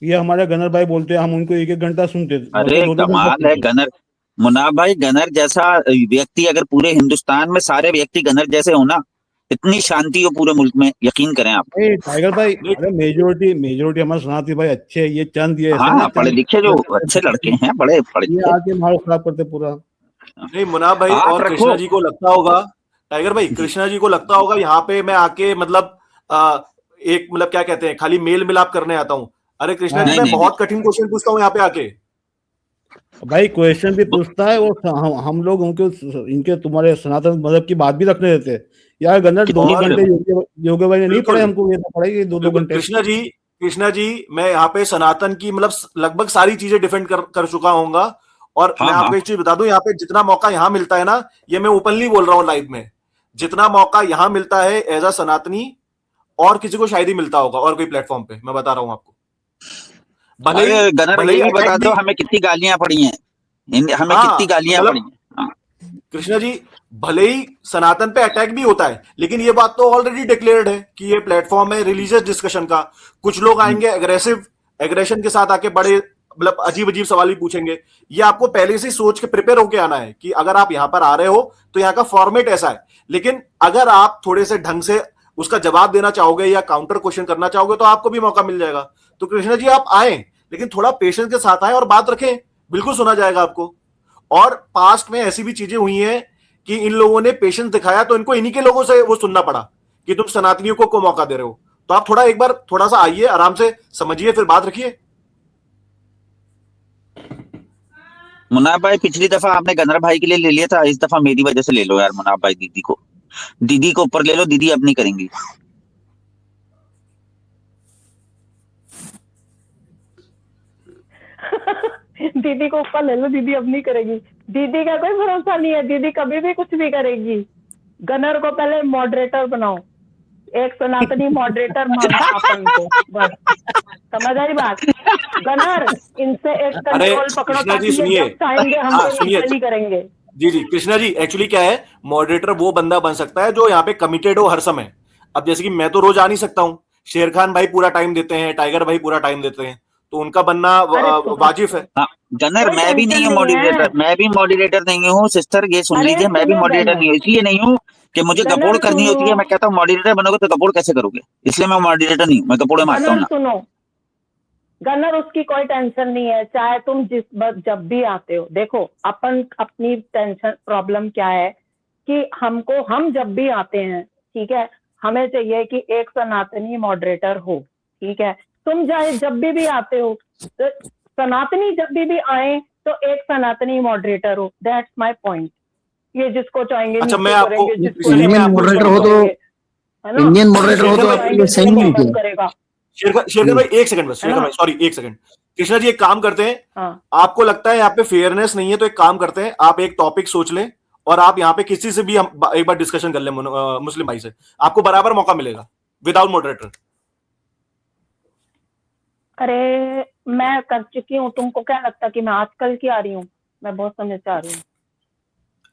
ये हमारे गनर भाई बोलते हैं, हम उनको एक घंटा सुनते थे। अरे कमाल है गनर, मुन्ना भाई गनर जैसा व्यक्ति अगर पूरे हिंदुस्तान में सारे व्यक्ति गनर जैसे हो ना, इतनी शांति हो पूरे मुल्क में, यकीन करें आप। नहीं टाइगर भाई, अरे मेजोरिटी हमारे सनाती भाई अच्छे हैं, ये चंद ये ऐसे हाँ नहीं, पढ़े लिखे जो अच्छे लड़के हैं, बड़े पढ़े ये लिखे। आके माहौल खराब करते पूरा। नहीं मुनाफ भाई, आप और रखो। कृष्णा जी को लगता होगा, टाइगर भाई कृष्णा जी को लगता होगा यहाँ पे मैं आके मतलब एक मतलब क्या कहते हैं, खाली मेल मिलाप करने आता हूँ। अरे कृष्णा जी, नहीं, मैं नहीं, बहुत कठिन क्वेश्चन पूछता हूँ यहाँ पे आके। भाई क्वेश्चन भी पूछता है, और हम लोग इनके तुम्हारे सनातन मजहब की बात भी रखने देते हैं यार। गन्नर कितनी 2 बार? घंटे योगे भाई ने नहीं बिल्कुल। पढ़े, हमको ये तो पढ़ाई 2 घंटे। कृष्णा जी, मैं यहाँ पे सनातन की मतलब लगभग सारी चीजें डिफेंड कर चुका हूँगा। और हाँ, मैं आपको एक चीज बता दूं, यहाँ पे जितना मौका यहाँ मिलता है ना, ये मैं ओपनली बोल रहा हूँ लाइव में, जितना मौका यहाँ मिलता है एज अ सनातनी और किसी को शायद ही मिलता होगा और कोई प्लेटफॉर्म पे, मैं बता रहा हूं आपको। भले ही अरे गनर भले ही ये भी attack बता दो भी- हमें कितनी गालियां पड़ी हैं, हमें हाँ, कितनी गालियां मतलब पड़ी हैं। हाँ, कृष्णा जी, भले ही सनातन पे अटैक भी होता है, लेकिन ये बात तो ऑलरेडी डिक्लेयर्ड है कि ये प्लेटफॉर्म है रिलीजियस डिस्कशन का। कुछ लोग आएंगे एग्रेशन के साथ आके बड़े मतलब अजीब अजीब सवाल भी पूछेंगे। ये आपको पहले से ही सोच के प्रिपेयर होके आना है कि अगर आप यहां पर आ रहे हो तो यहाँ का फॉर्मेट ऐसा है। लेकिन अगर आप थोड़े से ढंग से उसका जवाब देना चाहोगे या काउंटर क्वेश्चन करना चाहोगे तो आपको भी मौका मिल जाएगा। तो कृष्णा जी आप आए, लेकिन थोड़ा पेशेंस के साथ आए और बात रखें, बिल्कुल सुना जाएगा आपको। और पास्ट में ऐसी भी चीजें हुई हैं कि इन लोगों ने पेशेंस दिखाया तो इनको इन्हीं के लोगों से वो सुनना पड़ा कि तुम सनातनियों को मौका दे रहे हो। तो आप थोड़ा एक बार थोड़ा सा आइए, आराम से समझिए, फिर बात रखिए। मुनाफ भाई पिछली दफा आपने गनर भाई के लिए ले लिया था, इस दफा मेरी वजह से ले लो यार मुनाफ भाई। दीदी को ऊपर ले लो, दीदी अब नहीं करेंगी। दीदी को ऊपर ले लो, दीदी अब नहीं करेगी। दीदी का कोई भरोसा नहीं है, दीदी कभी भी कुछ भी करेगी। गनर को पहले मॉडरेटर बनाओ, एक सनातनी मॉडरेटर मांगता अपन को, बस समझ आई बात। गनर इनसे एक कंट्रोल पकड़ो कृष्णा जी ताकि ये सुनिए, जब चाहेंगे हम हाँ तो सुनिए, नहीं करेंगे। जी जी कृष्णा जी, एक्चुअली क्या है, मॉडरेटर वो बंदा बन सकता है जो यहाँ पे कमिटेड हो हर समय। अब जैसे कि मैं तो रोज आ नहीं सकता हूँ, शेर खान भाई पूरा टाइम देते हैं, टाइगर भाई पूरा टाइम देते हैं, तो उनका बनना वाजिब है। हाँ गनर कोई मैं भी नहीं हूँ टेंशन नहीं है। मॉडरेटर, मैं भी मॉडरेटर नहीं हूँ सिस्टर, ये सुन अरे लीजिए, मैं भी सुनो मॉडरेटर गनर, नहीं हूँ। इसलिए नहीं हूँ कि मुझे गनर गपोड़ करनी होती है। सुनो, मैं कहता हूँ मॉडरेटर बनोगे तो गपोड़ कैसे करोगे, इसलिए मैं मॉडरेटर नहीं हूँ, मैं गपोड़े मारता हूँ गनर ना। सुनो, गनर उसकी कोई टेंशन नहीं है, चाहे तुम जब भी आते हो। देखो अपन अपनी टेंशन प्रॉब्लम क्या है कि हम जब भी आते हैं, ठीक है, हमें चाहिए कि एक सनातनी मॉडरेटर हो, ठीक है। तुम चाहे जब भी आते हो तो सनातनी जब भी आए तो एक सनातनी मॉडरेटर हो, दैट्स माय पॉइंट। ये जिसको चाहेंगे अच्छा, नीचे मैं आपको करेंगे, जिसको इसलिए मैं इंडियन आपको मॉडरेटर हो तो करेंगे, है ना। इंडियन मॉडरेटर हो तो शेखर आपके भाई, लिए सही नहीं है बटन क्या? करेगा, शेखर भाई एक सेकंड बस, है शेखर ना। भाई सॉरी एक सेकंड। कृष्णा जी एक काम करते हैं, हाँ आपको लगता है यहाँ पे फेयरनेस नहीं है तो एक काम करते हैं, आप एक टॉपिक सोच लें और आप यहाँ पे किसी से भी हम एक बार डिस्कशन कर लें, मुस्लिम भाई से, आपको बराबर मौका मिलेगा विदाउट मॉडरेटर। अरे मैं कर चुकी हूँ, तुमको क्या लगता है कि मैं आजकल की आ रही हूँ? मैं बहुत समय से आ रही हूँ,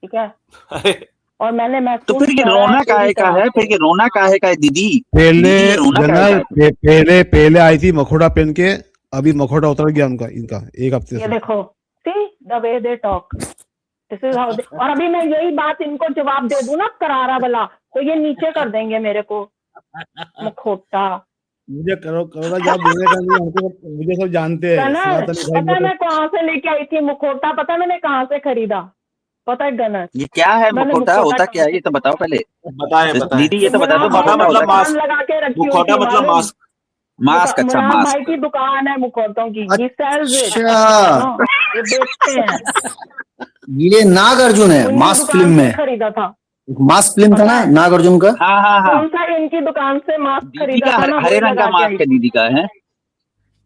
ठीक है। अरे और मैंने तो महसूस फिर ये करा है रोना पूरी काहे का तरह है, से। फिर ये रोना काहे का है दीदी? पहले दीदी ये रोना काहे का गनर है? पहले आई थी मखोटा पहन के, अभी मखोटा उतर गया उनका, इनका एक हफ्ते ये से। देखो, see the way they talk, this is how. और अभी मैं यही बात इनको जवाब दे दूं ना करारा वाला, तो ये नीचे कर देंगे मेरे को, मुखोटा। मुझे करोड़ा जवाब देने का नहीं, हमको मुझे सब जानते हैं। गनर सनातनी भाई पता है मैं कहाँ से लेके आई थी मुखोटा? पता है मैंने कहाँ से खरीदा? पता है गनर, ये क्या है मैंने मुखौटा, होता क्या है ये तो बताओ पहले। बताएं बताएं। दीदी ये तो बता दो मुखौटा मुनाफ भाई मुखौटा ने मतलब होता क्या मास्क, दुकान लगा के रखी हुई मुखौटा थी, मतलब मालूम? मास्क। है? मास्क, अच्छा मुनाफ भाई मास्क। की दुकान है मुखौटों की, he sells it, अच्छा, ये बेचते हैं। ये नागार्जुन है उन्हीं मास्क दुकान फिल्म से में, खरीदा था। मास्क फिल्म था पता ना है नागार्जुन का। हाँ हाँ हाँ, कौन सा इनकी दुकान से मास्क दीदी खरीदा का था ना, हरे वही रंग का लगा के आई मास्क है थी। दीदी का, है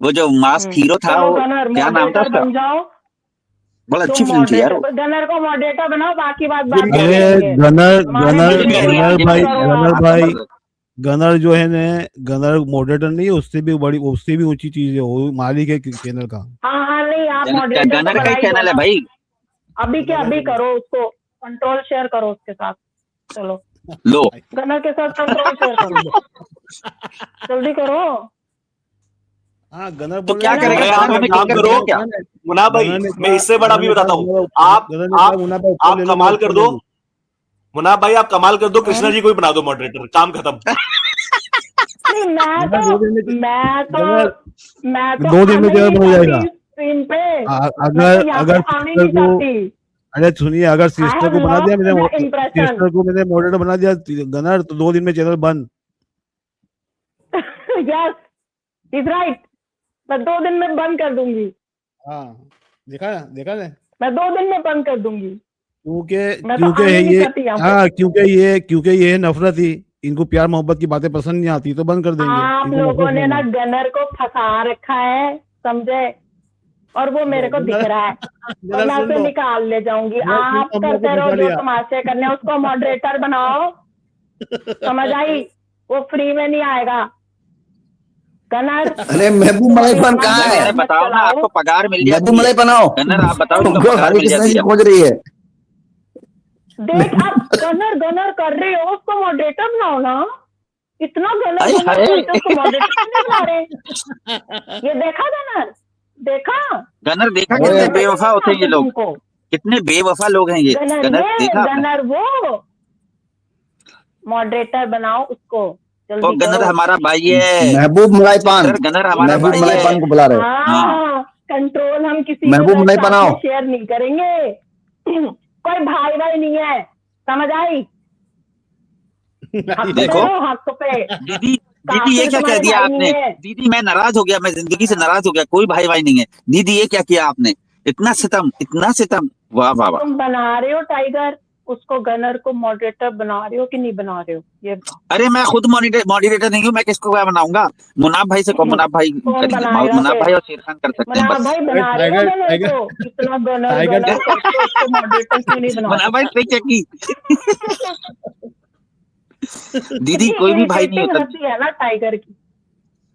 वो जो मास्क हीरो था, चलो वो गनर क्या नाम था मॉडरेटर उसका? बन जाओ, बड़ा अच्छी तुम फिल्म थी यार वो। मॉडरेटर, गनर को मॉडरेटर बनाओ, बाकी बात ये बाद भी में कह रहे अरे करेंगे। गनर हमारे गनर बीच में ये भी कह रहे हैं, रिएक्ट ये भी मत कह रहे करो हैं, गनर आप। भाई, आप गनर जो है ने, गनर मॉडरेटर नहीं है, उससे भी बड़ी, उससे भी ऊंची चीज है, वो मालिक है चैनल का। हाँ हाँ, नहीं आप मॉडरेटर तो गनर का बना ही ही दो चैनल है ना, भाई। अभी के अभी करो, उसको कंट्रोल शेयर करो उसके साथ। चलो लो गनर के साथ कंट्रोल शेयर करो, जल्दी करो। हाँ गनर तो बोल क्या रहा है अरे करेगा आप गनर, एक हमें काम किक कर करो, देगा क्या? मुना भाई गनर ने मैं कहा, इससे बड़ा गनर भी ने बताता कहा, हूँ, आप गनर ने कहा मुन्ना भाई ऊपर ले लो, कमाल ऊपर कर ले दो, लो। मुना भाई आप कमाल कर दो, कृष्णा जी को ही बना दो मॉडरेटर, काम खत्म। नहीं गनर 2 दिन में, मैं तो 2 दिन में आना ही चैनल नहीं बन जाएगा। चाहती स्क्रीन पे, मैं तो अगर यहाँ पे अगर आना ही सिस्टर नहीं को, चाहती। अरे सुनिए, अगर आई सिस्टर हैव को बना दिया लॉस्ट मैंने, द इम्प्रेशन। सिस्टर को मैंने मॉडरेटर बना दिया गनर, तो 2 दिन में चैनल बंद। यस, इज राइट, मैं 2 दिन में बंद कर दूंगी, हाँ देखा ना, मैं 2 दिन में बंद कर दूंगी। क्योंकि मैं तो क्योंकि आना ही नहीं ये, चाहती यहाँ पे। हाँ क्योंकि ये नफरत ही, इनको प्यार मोहब्बत की बातें पसंद नहीं आती, तो बंद कर देंगे। आप इनको लोगों नफरत ने नहीं ना है। गनर को फंसा रखा है, समझे, और वो मेरे को दिख रहा है, और गनर मैं सुन उसे लो, निकाल ले जाऊंगी। गनर सुन लो, आप हमने करते आपको रहो फंसा जो लिया। तमाशे करने, उसको मॉडरेटर बनाओ, समझ आई? वो फ्री में नहीं आएगा। गनर अरे महबूब मलाई खान कहाँ गनर है? बताओ ना, आपको पगार मिल महबूब जाती मलाई है? बनाओ। गनर आप बताओ, तुमको तुमको पगार हरे मिल कृष्णा जाती जी है? पहुंच रही है। देख अब गनर गनर कर रहे हो, उसको मॉडरेटर बनाओ ना। इतना गनर अरे गनर अरे। करते उसको मॉडरेटर क्यों नहीं बना रहे? ये देखा गनर, देखा गनर देखा अरे कितने बेवफा होते हैं ये लोग, तुमको? कितने बेवफा लोग हैं ये। गनर गनर ये देखा आपने? गनर वो मॉडरेटर बनाओ उसको, और जल्दी गनर करो। हमारा भाई है महबूब मलाई पान, सर, गनर हमारा महबूब भाई मलाई है। पान को बुला रहे हो। हाँ, कंट्रोल हम किसी के महबूब मलाई साथ बनाओ। में शेयर नहीं करेंगे। कोई भाई भाई नहीं है, समझ आई? हक पे देखो रहो, हक पे। दीदी, दीदी ये काफिर क्या कह तुम्हारे दिया भाई आपने? नहीं है। दीदी मैं नाराज हो गया, मैं जिंदगी से नाराज हो गया, कोई भाई भाई नहीं है। दीदी ये क्या किया आपने? इतना सितम, इतना सितम, वाह वाह वाह। तुम बना रहे हो टाइगर, उसको गनर को मॉडरेटर बना रहे हो कि नहीं बना रहे हो, ये बताओ। अरे मैं खुद मॉडरेटर नहीं हूँ, मैं किसको क्या बनाऊंगा? मुनाफ भाई से कहो, मुनाफ भाई कौन करेंगे, बनाएगा मुनाफ फिर? भाई और शेर खान कर सकते हैं मुनाफ बस। भाई बना रहे हो टाइगर गनर टाइगर को, इतना गनर टाइगर गनर करके उसको मॉडरेटर क्यों नहीं बना मुनाफ भाई रहे? से क्या की? दीदी कोई भी भाई नहीं इरिटेटिंग होता, हंसी है ना टाइगर की।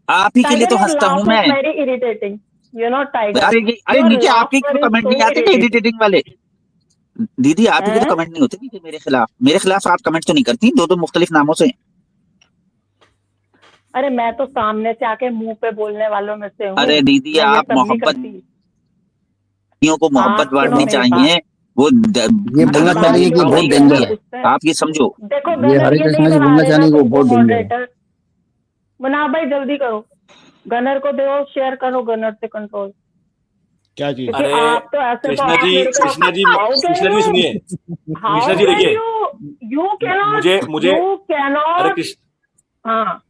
आप ही के लिए तो टाइगर हंसता हूँ लाफ मैं। Is very irritating, you know tiger. अरे नीचे आपके क्यों कमेंट नहीं आते क्या इरिटेटिंग वाले? दीदी आप ही के तो कमेंट नहीं होते नीचे मेरे खिलाफ आप कमेंट तो नहीं करती दो दो मुख्तलिफ नामों से? अरे मैं तो सामने से आके मुंह पे बोलने वालों में से हूँ। अरे दीदी मैं ये आप सब नहीं मोहब्बत करती। को मोहब्बत आप सुनो बांटनी मेरी चाहिए, वो ये बोलना धर्म चाह रही है कि तो बहुत नहीं डेंजर करती है। है, आप ये समझो। देखो ये गनर हरे ये कृष्णा नहीं जी बना बोलना रहे चाह ना रही है कि वो तुमको बहुत डेंजर है। मॉडरेटर। मुनाफ भाई जल्दी करो, गनर को दो, शेयर करो गनर से कंट्रोल। क्या चीज? क्योंकि अरे आप तो ऐसे तो कृष्णा आप जी, मेरे को कृष्णा जी, हाउ कृष्णा जी सुनिए, कृष्णा जी देखिए, यू कैनॉट मुझे मुझे यू अरे कैनॉट। कृष्ण हाँ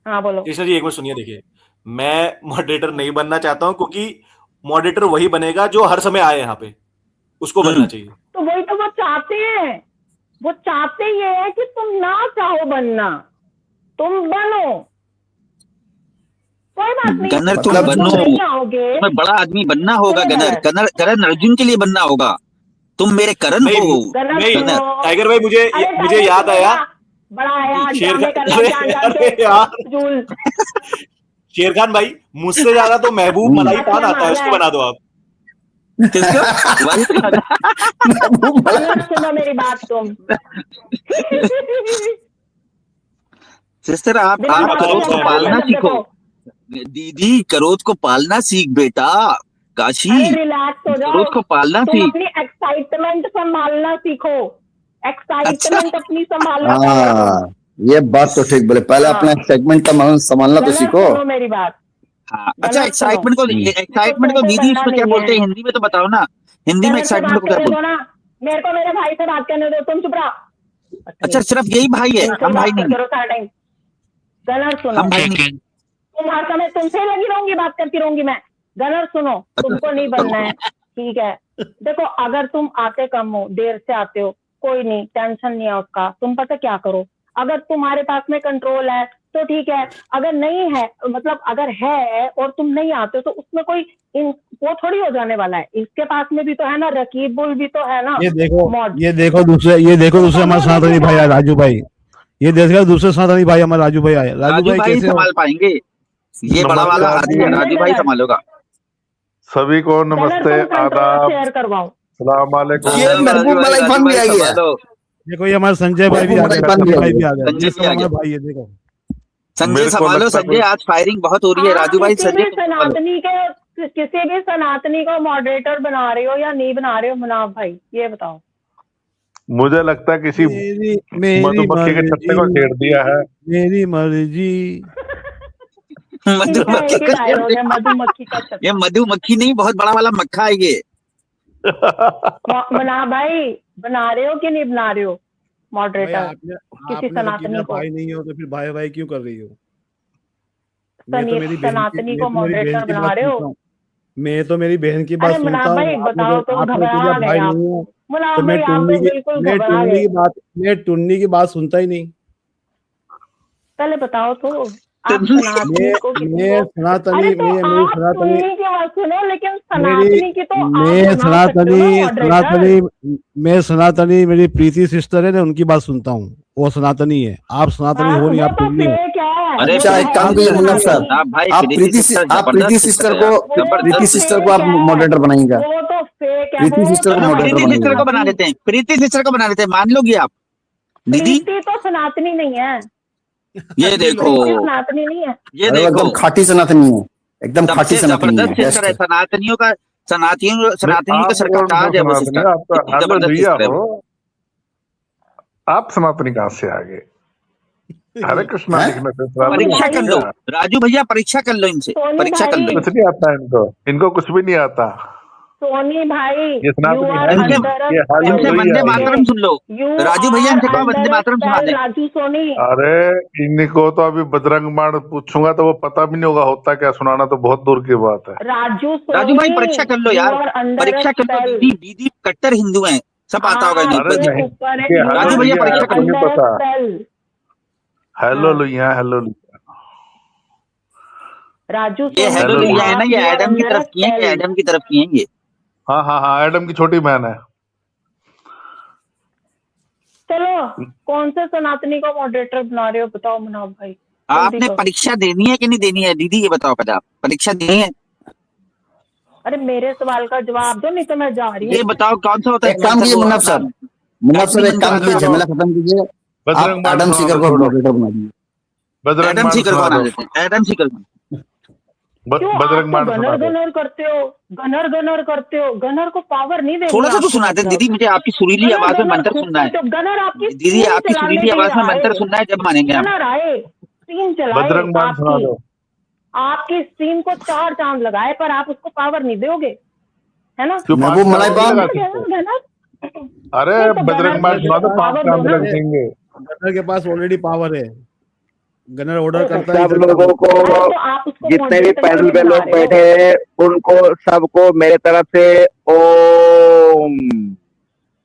हाँ बोलो। कृष्णा जी एक मिनट सुनिए, देखिए मैं मॉडरेटर नहीं बनना चाहता हूँ, क्योंकि मॉडरेटर वही बनेगा जो हर समय आए यहाँ पे, उसको बनना चाहिए। तो वही तो वो चाहते हैं, वो चाहते ये है कि तुम ना चाहो बनना, तुम बनो, कोई बात नहीं। गनर तुम मतलब बनो, तुम नहीं आओगे, तुम्हें बड़ा आदमी बनना होगा। सुनो गनर करण करण अर्जुन के लिए बनना होगा, तुम मेरे करण नहीं हो। गनर नहीं सुनो। टाइगर भाई, मुझे अरे मुझे टाइगर याद आया, सुनेगा, बड़ा आया शेर ड्रामे खान, करना जान जान अरे के यार, जूल। शेर खान भाई मुझसे ज्यादा तो महबूब मलाई पान आता है, उसको बना दो आप। किसको? वही तो महबूब मलाई गनर सुनो मेरी बात तुम। सिस्टर आप बिना बात करोध के को हम पालना शब्द सीखो। बताओ। दीदी करोध को पालना सीख बेटा, काशी अरे रिलैक्स हो जाओ, करोध को पालना तुम सीख। अपनी एक्साइटमेंट संभालना सीखो, एक्साइटमेंट अपनी संभालो। हाँ, ये बात तो ठीक बोले। पहले हाँ। अपना एक्साइटमेंट संभालना तो गनर सीखो। सुनो मेरी बात। हाँ अच्छा, गनर एक्साइटमेंट को तुमको दीदी बनना उसमें क्या नहीं बोलते हैं है। हिंदी में तो बताओ ना, हिंदी में गनर से एक्साइटमेंट बात को क्या करने बोलते दो हैं? ना, मेरे को मेरे भाई से बात करने दो, तुम चुप रहो। अच्छा सिर्फ यही भाई है, इनसे हम बात भाई नहीं, करो सारा टाइम। गनर सुनो, हम भाई नहीं। तुम हर समय तुमसे लगी रहूंगी, बात करती रहूंगी मैं। गनर सुनो, तुमको नहीं बनना है, ठीक है। देखो अगर तुम आते कम हो, देर से आते हो, कोई नहीं, टेंशन नहीं है उसका। तुम पता क्या करो, अगर तुम्हारे पास में कंट्रोल है तो ठीक है, अगर नहीं है, मतलब अगर है और तुम नहीं आते तो उसमें कोई वो थोड़ी हो जाने वाला है। इसके पास में भी तो है ना, रकीब बुल भी तो है ना। ये देखो मॉड ये देखो दूसरे हमारे सनातनी भाई आए, राजू भाई। ये देखो दूसरे सनातनी भाई हमारे राजू भाई आए। राजू भाई कैसे हो? संभाल पाएंगे, ये बड़ा वाला नमस्कार आदमी है, जी, राजू भाई संभालोगा। सभी को नमस्ते, आदाब, शेयर करवाओ। सलाम वालेकुम। ये महबूब मलाई पान भी आ गया। संभालो। देखो ये हमारे संजय भाई भी आ गए, महबूब मलाई पान भी आ भाई भी गया। आ गए, संजय ये भी सब आ हमारे गया। भाई है। देखो संजय मेरे को संभालो, लगता संजय आज फायरिंग बहुत हो रही है। राजू भाई संजय तुम संभालो। किसी भी सनातनी को मॉडरेटर बना रहे हो या नहीं बना रहे हो मुनाफ भाई, ये बताओ। मुझे लगता है किसी मेरी मधुमक्खी के छत्ते को छेड़ दिया है। मेरी मर्जी। मधुमक्खी एक ही डायलॉग है, मधुमक्खी का छत्ता। ये मधुमक्खी नहीं, बहुत बड़ा वाला मक्खा है ये। मुनाफ भाई बना रहे हो कि नहीं बना रहे हो भाई मॉडरेटर आपने किसी तो सनातनी किया को? भाई नहीं हो तो फिर भाई भाई क्यों कर रही हो? मैं तो मेरी बहन सनातनी को मैं तो मेरी बहन मॉडरेटर की बना बात रहे हो? सुनता हूँ। मैं तो मेरी बहन की बात अरे मुनाफ सुनता हूँ। भाई बताओ, तुम आप मेरे घबरा भाई गए आप। नहीं हो मुनाफ तो भाई आप तो बिल्कुल घबरा गए। मैं टुन्नी की बात सुनता ही नहीं। पहले बताओ तो, आप तुम- सनातनी को किसी मैं को? सनातनी अरे तो मेरी आप सनातनी टुन्नी की बात सुनो, लेकिन मेरी सनातनी की तो आप मैं बना सकते हो ना सनातनी मॉडरेटर। सनातनी मैं सनातनी मेरी प्रीति सिस्टर है ना, उनकी बात सुनता हूँ। वो सनातनी है, आप सनातनी हाँ, हो नहीं, वो आप तो टुन्नी हो। फेक है। अरे अच्छा एक काम करिए मुन्ना साहब, आप भाई आप प्रीति सिस्टर को प्रीति सिस्टर को आप मॉडरेटर बनाइएगा। वो तो फेक है। प्रीति वो सिस्टर को तो मॉडरेटर प्रीति सिस्टर को बनाइएगा। बना देते हैं, प्रीति सिस्टर को बना देते हैं, मान लोगी आप दीदी? प्रीति तो सनातनी नहीं है। ये देखो, प्रीति सनातनी नहीं है। ये अरे वो देखो, एकदम खाटी सनातनी है, एकदम खाटी सबसे सनातनी है, जबरदस्त बेस्ट सिस्टर है है। सनातनियों का, सनातनियों आप का सर का कौन सा ताज है वो सनातनी? सिस्टर, आप तो इतनी जबरदस्त हालेलुया सिस्टर है वो। हो, आप सनातनी कहाँ से आ गए? हरे कृष्णा हैं? लिखने से परीक्षा कर लो, हालेलुया। राजू भैया परीक्षा कर लो इनसे, सोनी परीक्षा कर भाई, लो। कुछ नहीं आता इनको, इनको कुछ भी नहीं आता। सोनी भाई, ये यू सनातनी आर है इनसे नहीं, अंडर ये इनसे वंदे हालेलुया है। मातरम सुन लो, यू राजू भैया आर इनसे कहो वंदे अंडर मातरम सुना दे। राजू सोनी। अरे इनको तो अभी बजरंग बाण पूछूंगा तो वो पता भी नहीं होगा होता क्या, सुनाना तो बहुत दूर की बात है। राजू राजू भाई सोनी, परीक्षा कर लो यू यार, आर अंडर परीक्षा कर लो। स्पेल। दीदी दीदी कट्टर हिंदू हैं, सब आता होगा इन्हें अरे ऊपर नहीं, से। ऊपर है, ये यू राजू भैया हालेलुया है, परीक्षा कर आपको लो। नहीं पता। स्पेल। Hallelujah, hallelujah. राजू ये सोनी, हेलोलुया है ना, ये you are एडम की under तरफ की है, ये spell। एडम की तरफ की है ये। हाँ हाँ हाँ, एडम की छोटी बहन है। चलो कौन से सनातनी को मॉडरेटर बना रहे हो, बताओ मुनाफ भाई। जल्दी आपने करो। परीक्षा देनी है कि नहीं देनी है दीदी, ये बताओ पहले, आप परीक्षा देनी है? अरे मेरे सवाल का जवाब दो, नहीं तो मैं जा रही हूँ। ये बताओ कौन सा होता है एक काम कीजिए मुन्ना साहब, मुन्ना साहब एक काम कीजिए, झमेला खत्म कीजिए, बजरंग आप बाण एडम सुना सीकर दो, को छोड़ो। मॉडरेटर बना दीजिए। बजरंग एडम बाण सीकर को सुना बना दो, देते हैं, एडम सीकर को। क्यों आप बजरंग तो बाण सुना गनर दो। गनर करते हो, गनर गनर करते हो। गनर को पावर नहीं देनी थोड़ा सा तो आपको, सुनाते हैं मतलब। दीदी, मुझे आपकी सुरीली गनर आवाज में गनर मंत्र खूब सुनना है करते हो। गनर आपकी दीदी, स्क्रीन आपकी चलाने सुरीली के लिए आवाज में मंत्र आए। सुनना है, जब मानेंगे हम। गनर आए, स्क्रीन चलाए बजरंग बाण सुना आपकी, दो। आपकी स्क्रीन को 4 चांद लगाए, पर आप उसको पावर नहीं दोगे, है ना। क्यों, महबूब 5 मलाई चांद पाल। लगा सकते? गनर अरे नहीं तो बजरंग बाण सुना दो, 5 पावर दो चांद ना। लग जाएंगे। गनर के पास ऑलरेडी पावर है, गनर ऑर्डर करता है। सब लोगों को, अरे तो आप उसको जितने भी मॉडरेटर पैनल क्यों पे बना लोग रहे हो? बैठे हैं, उनको सबको मेरे तरफ से ओम।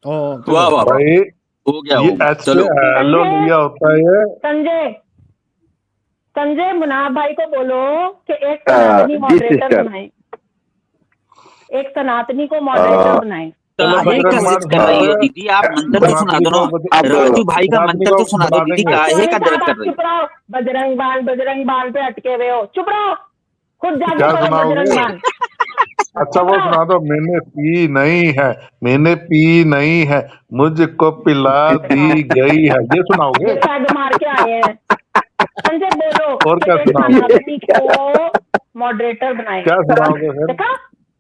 वाह वाह, भाई हो गया ये हो गया, एच से चलो। हालेलुया होता है ये। संजय, संजय मुनाफ भाई को बोलो कि एक हाँ, सनातनी जी मॉडरेटर सिस्टर। बनाए, एक सनातनी को मॉडरेटर बनाए। चलो काहे बजरंग का बाण जिद कर रही हो सुना दीदी, आप मंत्र तो सुना दो ना। अब राजू भाई का सनातनी मंत्र को तो सुना दो बना दीदी, देंगे। काहे सोनी का साहब दर्द कर आप रही चुप रहो, बजरंग बाण पे अटके हुए हो, चुप रहो, खुद जाके क्या पढ़ो सुनाओगे? बजरंग बाण। अच्छा वो सुना दो, मैंने पी नहीं है, मैंने पी नहीं है, मुझको पिला दी गई है, ये सुनाओगे? ये पैग मार के आए हैं। संजय बोलो और कि क्या एक सुनाओगे? सनातनी को मॉडरेटर बनाए। क्या सुनाओगे फिर? देखा,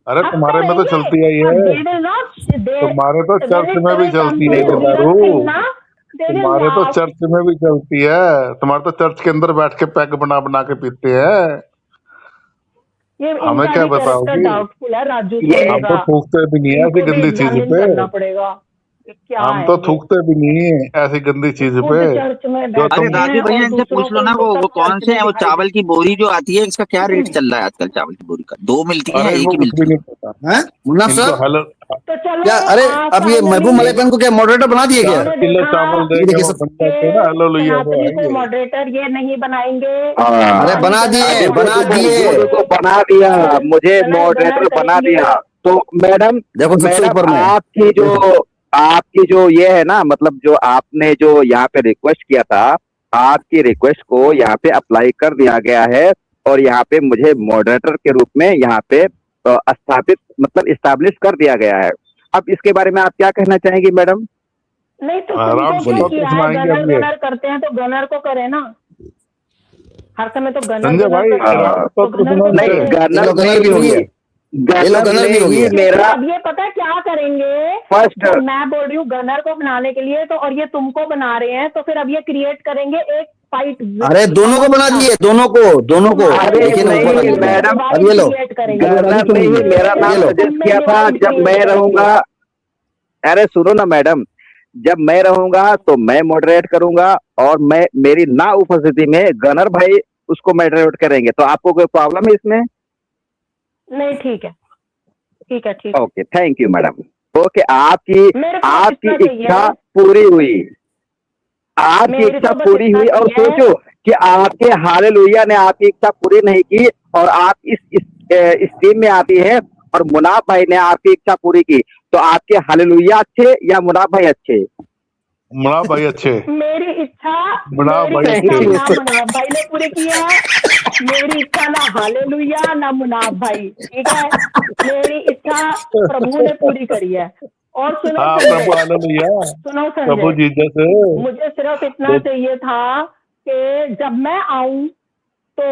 अरे अब तुम्हारे में तो करेंगे। चलती है अब ये, they will not- they- तुम्हारे तो when चर्च it में भी will come चलती to है ये real दारू, thing ना, they will तुम्हारे तो laugh। चर्च में भी चलती है, तुम्हारे तो चर्च के अंदर बैठ के पैग बना बना के पीते हैं। ये हमें इनका क्या भी कैरेक्टर बताओगी? डाउटफुल है राजू ये- सोनी हम तो का। थूकते भी नहीं है ऐसी इनको भी गंदी चीज एग्जामिन पे, करना पड़ेगा कि क्या हम है तो ये। थूकते भी नहीं है ऐसी गंदी चीज खुद पे चर्च में जो बैठे अरे तुम। राजू हैं भैया और इनसे दूसरों पूछ लो को ना, इनको वो सब कौन चर्च से में हैं, वो दिखाई चावल की बोरी जो आती है, इसका क्या रेट चल रहा है आजकल चावल की बोरी का? 2 मिलती है, अरे एक इनको ही कुछ मिलती भी है? नहीं पता हैं मुन्ना इनको। साहब, हेलो, तो चलो क्या अरे अब ये महबूब मलाई पाल को क्या मॉडरेटर बना दिए क्या? 4 किलो चावल ये देंगे देखिए वो सब, बन जाते हैं ना, हेलेलुया वो सनातनी को आएंगे। मॉडरेटर ये नहीं बनाएंगे। हाँ। अरे बना दिए, बना दिए। वो देखो बना दिया, मुझे गनर मॉडरेटर बना करेंगे। दिया। तो मैडम, देखो सबसे ऊपर मैडम में आपकी जो ये है ना, मतलब जो आपने जो यहाँ पे रिक्वेस्ट किया था, आपकी रिक्वेस्ट को यहाँ पे अप्लाई कर दिया गया है और यहाँ पे मुझे मॉडरेटर के रूप में यहाँ पे स्थापित, मतलब इस्टेब्लिश कर दिया गया है। अब इसके बारे में आप क्या कहना चाहेंगी मैडम? नहीं तो आराम तुमको से क्यों बात किया है? सुनाएंगे गनर अब ये। गनर करते हैं तो गनर को करे ना, हर समय तो गनर संजय गनर भाई, करते हैं तो तो गनर को सुनो नहीं, करे। ये गनर लोग नहीं गनर हो भी गया, ये लोग गनर भी हो नहीं गया। मेरा अब ये पता है क्या करेंगे? फर्स्ट। तो मैं बोल रही हूँ गनर को बनाने के लिए, तो और ये तुमको बना रहे हैं, तो फिर अब ये क्रिएट करेंगे एक फाइट। अरे दोनों को बना दिए, दोनों को अरे देखिए ना ऊपर नहीं वाले। मैडम, अब ये लो, क्रिएट करेंगे। गनर ने ही मेरा नाम ये लो। सजेस्ट किया था जब मैं रहूंगा। अरे सुनो ना मैडम, जब मैं रहूंगा तो मैं मॉडरेट करूंगा और मैं मेरी ना उपस्थिति में गनर भाई उसको मॉडरेट करेंगे। तो आपको कोई प्रॉब्लम है इसमें? नहीं, ठीक है, ठीक है, ठीक है। Okay, thank you madam. Okay, मेरे को आपकी इतना चाहिए। इच्छा पूरी हुई, आपकी मेरे इच्छा को बस पूरी इतना हुई। और चाहिए। सोचो कि आपके हालेलुया ने आपकी इच्छा पूरी नहीं की और आप इस टीम में आती है और मुनाफ भाई ने आपकी इच्छा पूरी की। तो आपके हालेलुया अच्छे या मुनाफ भाई अच्छे? मुनाफ भाई अच्छे, मेरी इच्छा मुनाफ भाई मेरी इच्छा अच्छे। ना मुनाफ भाई ने पूरी की है, मेरी इच्छा ना हालेलुया ना मुनाफ भाई, ठीक है, मेरी इच्छा प्रभु ने पूरी करी है। और सुनो हाँ संजय, प्रभु हालेलुया, सुनो प्रभु संजय, जीसस। मुझे सिर्फ इतना चाहिए था कि जब मैं आऊं तो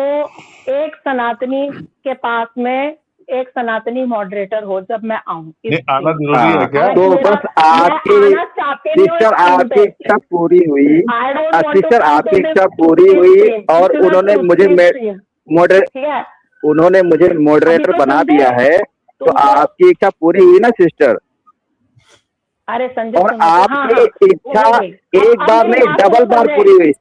एक सनातनी के पास में एक सनातनी मॉडरेटर हो जब मैं आऊं। ये आना जरूरी है क्या? तो बस आपकी सिस्टर आपकी इच्छा पूरी हुई, सिस्टर आपकी इच्छा पूरी हुई और उन्होंने मुझे मॉडरेटर बना दिया है, तो आपकी इच्छा पूरी हुई ना सिस्टर। अरे संजय और आपकी इच्छा एक बार नहीं डबल बार पूरी हुई।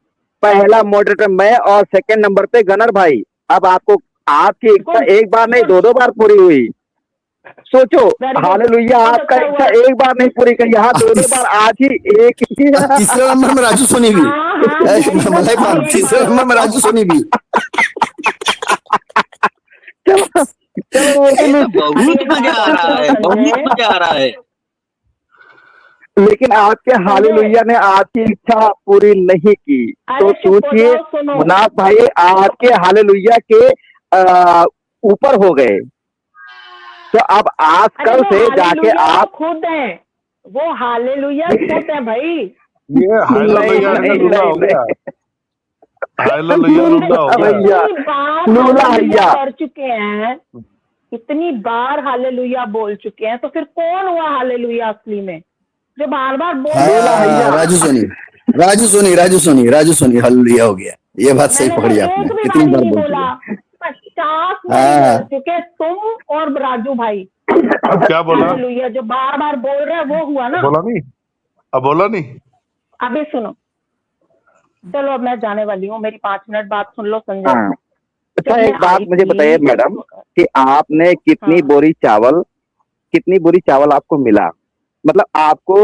पहला मॉडरेटर मैं और सेकंड नंबर पे गनर भाई। अब आपको आपकी इच्छा एक बार नहीं दो बार पूरी हुई। सोचो, हालेलुया, आपका इच्छा एक बार नहीं पूरी करी, यहाँ दो बार, आज ही एक ही। तीसरे नंबर में राजू सोनी भी, मलाई पान, तीसरे नंबर में राजू सोनी भी। बहुत मजा आ रहा है, बहुत मजा आ रहा है। लेकिन आपके हालेलुया ने आपकी इच्छा पूरी नहीं की। तो सोचिए मुनाफ भाई, आपके हालेलुया के ऊपर हो गए। तो अब आज कल से जाके आप खुद हैं, वो हालेलुया खुद है भाई। ये हालेलुया लूला हो गया, हालेलुया लूला हो गया। लूला भैया कर चुके हैं, इतनी बार हालेलुया बोल चुके हैं, तो फिर कौन हुआ हालेलुया असली में जो बार बार बोल हाँ, राजू सोनी हालेलुया हो गया। ये बात सही पकड़ी आपने, कितनी बार बोल चुके। 50 बोल चुके तुम और राजू भाई। अब क्या बोला? हालेलुया जो बार बार बोल रहे हैं वो हुआ ना। बोला नहीं, अब बोला नहीं। अभी सुनो, चलो अब मैं जाने वाली हूँ, मेरी 5 मिनट बात सुन लो संजय। अच्छा एक बात मुझे बताइए मैडम कि आपने कितनी बोरी चावल आपको मिला, मतलब आपको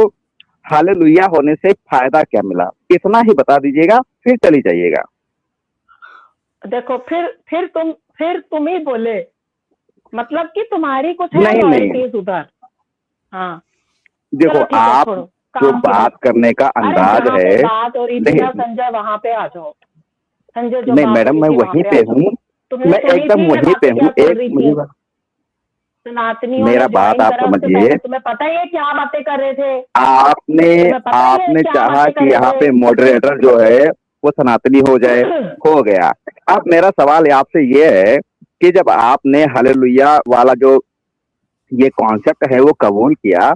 हालेलुया होने से फायदा क्या मिला, इतना ही बता दीजिएगा, फिर चली जाइएगा। देखो फिर तुम ही बोले, मतलब कि तुम्हारी कुछ नहीं उधर। हाँ देखो, आप जो बात करने का अंदाज है, बात हो रही थी संजय, वहां पे आ जाओ संजय। जो नहीं मैडम, मैं वहीं पे हूँ, मैं एकदम वहीं पे हूँ। एक मुझे सनातनी मेरा बात आप समझिए, तुम्हें पता ही है क्या बातें कर रहे थे। आपने चाहा कि यहाँ पे मॉडरेटर जो है वो सनातनी हो जाए, हो गया। अब मेरा सवाल आपसे ये है कि जब आपने हालेलुया वाला जो ये कॉन्सेप्ट है वो कबूल किया,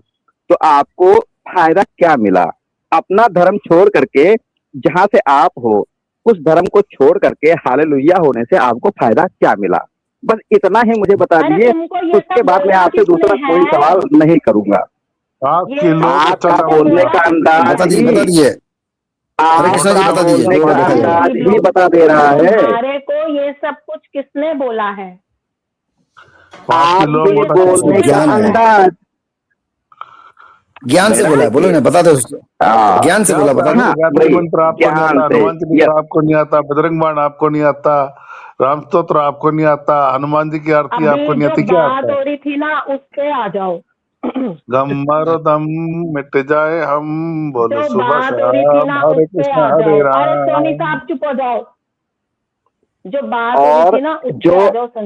तो आपको फायदा क्या मिला? अपना धर्म छोड़ करके, जहां से आप हो उस धर्म को छोड़ करके हालेलुया होने से आपको फायदा क्या मिला? बस इतना ही मुझे बता दीजिए, उसके बाद मैं आपसे दूसरा कोई सवाल नहीं करूंगा। आपका बोलने का अंदाज बता दीजिए, ही बता दे रहा है। हमारे को ये सब कुछ किसने बोला है? आपके बोलने का अंदाज ज्ञान से बोला है, बोलो ना, बता दो उसको। ज्ञान से बोला, बता दो। मंत्र आपको नहीं आता, हनुमान चालीसा आपको नहीं आता, बजरंग बाण आपको नहीं आता, राम स्तोत्र आपको नहीं आता, हनुमान जी की आरती आपको नहीं आती, क्या आता? बात हो रही थी ना, उस पे आ जाओ। गम्मर दम मिट जाए हम, बोलो सुबह शाम हरे कृष्ण हरे राम। सोनी साहब चुप हो जाओ। जो बात और थी ना, जो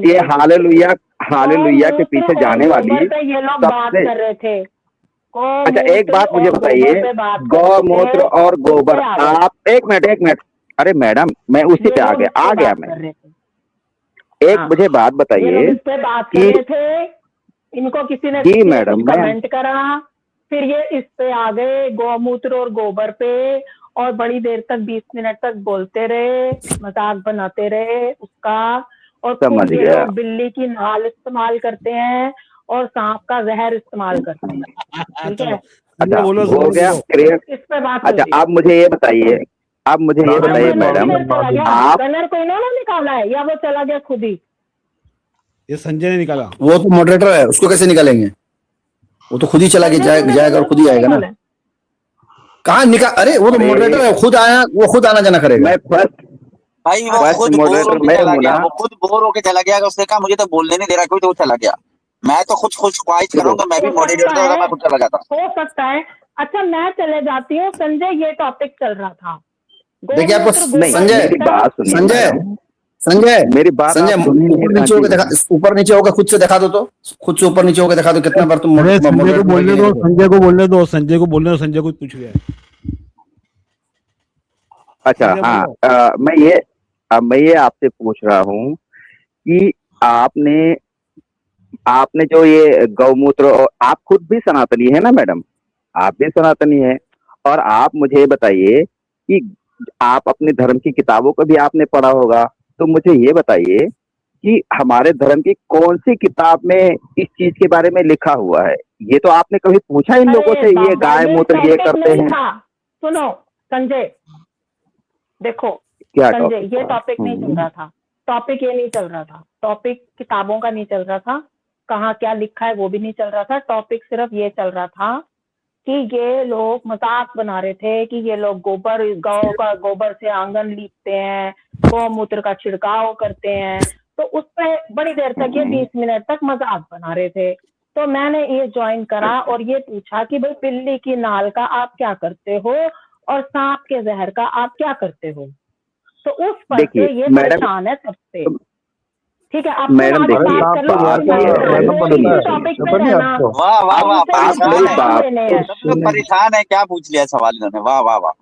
ये हालेलुया के पीछे जाने वाली ये लोग बात कर रहे थे। अच्छा एक बात मुझे बताइए, गौमूत्र और गोबर, आप एक मिनट, अरे मैडम मैं उसी पे आ गया मैं। एक मुझे बात बताइए कि इनको किसी ने जी मैडम कमेंट करा, फिर ये इस पे आ गए गौमूत्र और गोबर पे, और बड़ी देर तक 20 मिनट तक बोलते रहे, मजाक बनाते रहे उसका। और समझ गया, बिल्ली की नाल इस्तेमाल करते हैं और सांप का जहर इस्तेमाल करते हैं, ठीक है? अच्छा हो गया क्लियर। इस पे बात। अच्छा आप मुझे ये बताइए, मैडम, आप गनर को इन्होंने निकाला है या वो चला गया खुद ही? ये संजय ने निकाला। वो तो मॉडरेटर है, उसको कैसे निकालेंगे? वो तो खुद ही चला के जाएगा और खुद ही आएगा ना। कहाँ निकाल? अरे वो तो मॉडरेटर है, खुद आया, वो खुद आना जाना करेगा। मैं भाई वो खुद बोर होके चला गया, वो खुद बोर होके चला गया। उसने कहा मुझे तो बोलने नहीं दे रहा कोई, तो वो चला गया। मैं तो खुद ख्वाहिश करूंगा, मैं भी मॉडरेटर था, मैं खुद चला जाता। हो सकता है अच्छा मैं चले जाती हूँ संजय, ये टॉपिक चल रहा था। देखिए आपको नहीं, संजय मेरी बात सुनिए संजय मैडम। संजय मेरी बात संजय आप सुनिए। ऊपर नीचे होकर दिखा, ऊपर नीचे होकर खुद से दिखा दो, तो खुद से ऊपर नीचे होकर दिखा दो कितना बार तुम अरे संजय को moderator बोलने भाई दो, नहीं देखो। संजय को बोलने दो, संजय को बोलने दो, संजय को पूछ लिया है। अच्छा संजय हाँ, बोलो। मैं ये आपसे पूछ रहा हूँ कि आपने जो ये गौमूत्र, आप खुद भी सनातनी है ना मैडम? आप भी सनातनी है, और आप मुझे बताइए कि आप अपने धर्म की किताबों को भी आपने पढ़ा होगा, तो मुझे ये बताइए कि हमारे धर्म की कौन सी किताब में इस चीज के बारे में लिखा हुआ है? ये तो आपने कभी पूछा इन लोगों अरे से, ये बाबा, गाय ये मूत्र ये टॉपिक करते नहीं हैं? था। सुनो संजय, देखो क्या संजय, टॉपिक ये था? टॉपिक नहीं चल रहा था। टॉपिक ये नहीं चल रहा था। टॉपिक किताबों का नहीं चल रहा था, कहाँ क्या लिखा है वो भी नहीं चल रहा था। टॉपिक सिर्फ ये चल रहा था कि ये लोग मजाक बना रहे थे कि ये लोग गांव का गोबर से आंगन लीपते हैं, गौमूत्र का छिड़काव करते हैं। तो उस पर बड़ी देर तक ये 20 मिनट तक मजाक बना रहे थे। तो मैंने ये ज्वाइन करा और ये पूछा कि भाई बिल्ली की नाल का आप क्या करते हो और सांप के जहर का आप क्या करते हो। तो उस पर देखिए से ये मैडम, परेशान है सबसे। ठीक है, अब मैडम तुम आगे देखिए, बात कर लो, बात तुम ये है, मैडम इसी पता है, टॉपिक पे पता नहीं रहना। आपको? वाह वाह वाह, इनसे आप परेशान मेरी है, जवाब बात लेने तो हैं। सब लोग परेशान है। क्या पूछ लिया सवाल इन्होंने? वाह वाह वाह।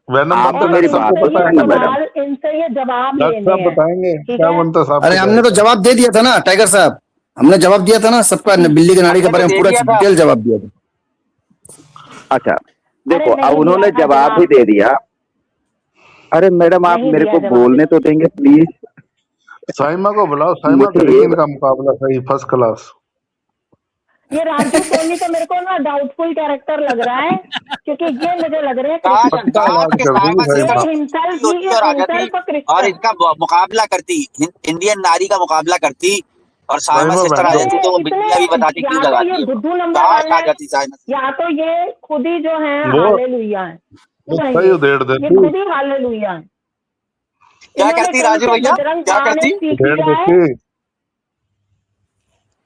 वैनम आप बनता और मेरी डॉक्टर बात सबको तो पता है सुनो ना? मैडम। इनसे ये जवाब डॉक्टर लेने साहब हैं। बताएंगे ठीक क्या है, बनता साहब अरे को हमने तो जाएगा। जवाब दे दिया था ना टाइगर साहब, हमने जवाब दिया था ना सबका, बिल्ली की नाड़ी के हमने बारे तो में दे पूरा दिया था। डिटेल जवाब दिया था। अच्छा अरे देखो, अब नहीं दिया उन्होंने था जवाब भी जवाब, दे दिया। अरे मैडम, आप नहीं मेरे दिया को जवाब बोलने तो इन्होंने। देंगे प्लीज। साइमा को बुलाओ, साइमा मुझे करेगी ये इनका मुकाबला सही फर्स्ट क्लास। ये राजू सोनी का मेरे को ना डाउटफुल कैरेक्टर लग रहा है, क्योंकि ये मुझे लग रहा है काश क्रिश्चियन। पक्का काश इलाज के कर देगी साहिबा ये सिस्टर साइमा। हिमसेल्फ होती ये और आ जाती हिमसेल्फ और क्रिश्चियन। इनका मुकाबला करती, इंडियन नारी का मुकाबला करती, और साहिबा साइमा सिस्टर आ बहन अरे जाती तो वो इसने बिल्लियां भी बताती क्यों या तो लगाती ये है वो। बुद्धू नंबर काश वन आ है, जाती साहिबा सिस्टर। या तो ये खुद ही जो है वो हालेलुया है। सही उधेड़ ये देती, खुद ही हालेलुया है। क्या इन्होंने करती कहीं राजू से भैया, बजरंग क्या बाण करती? सीख उधेड़ लिया है, देती।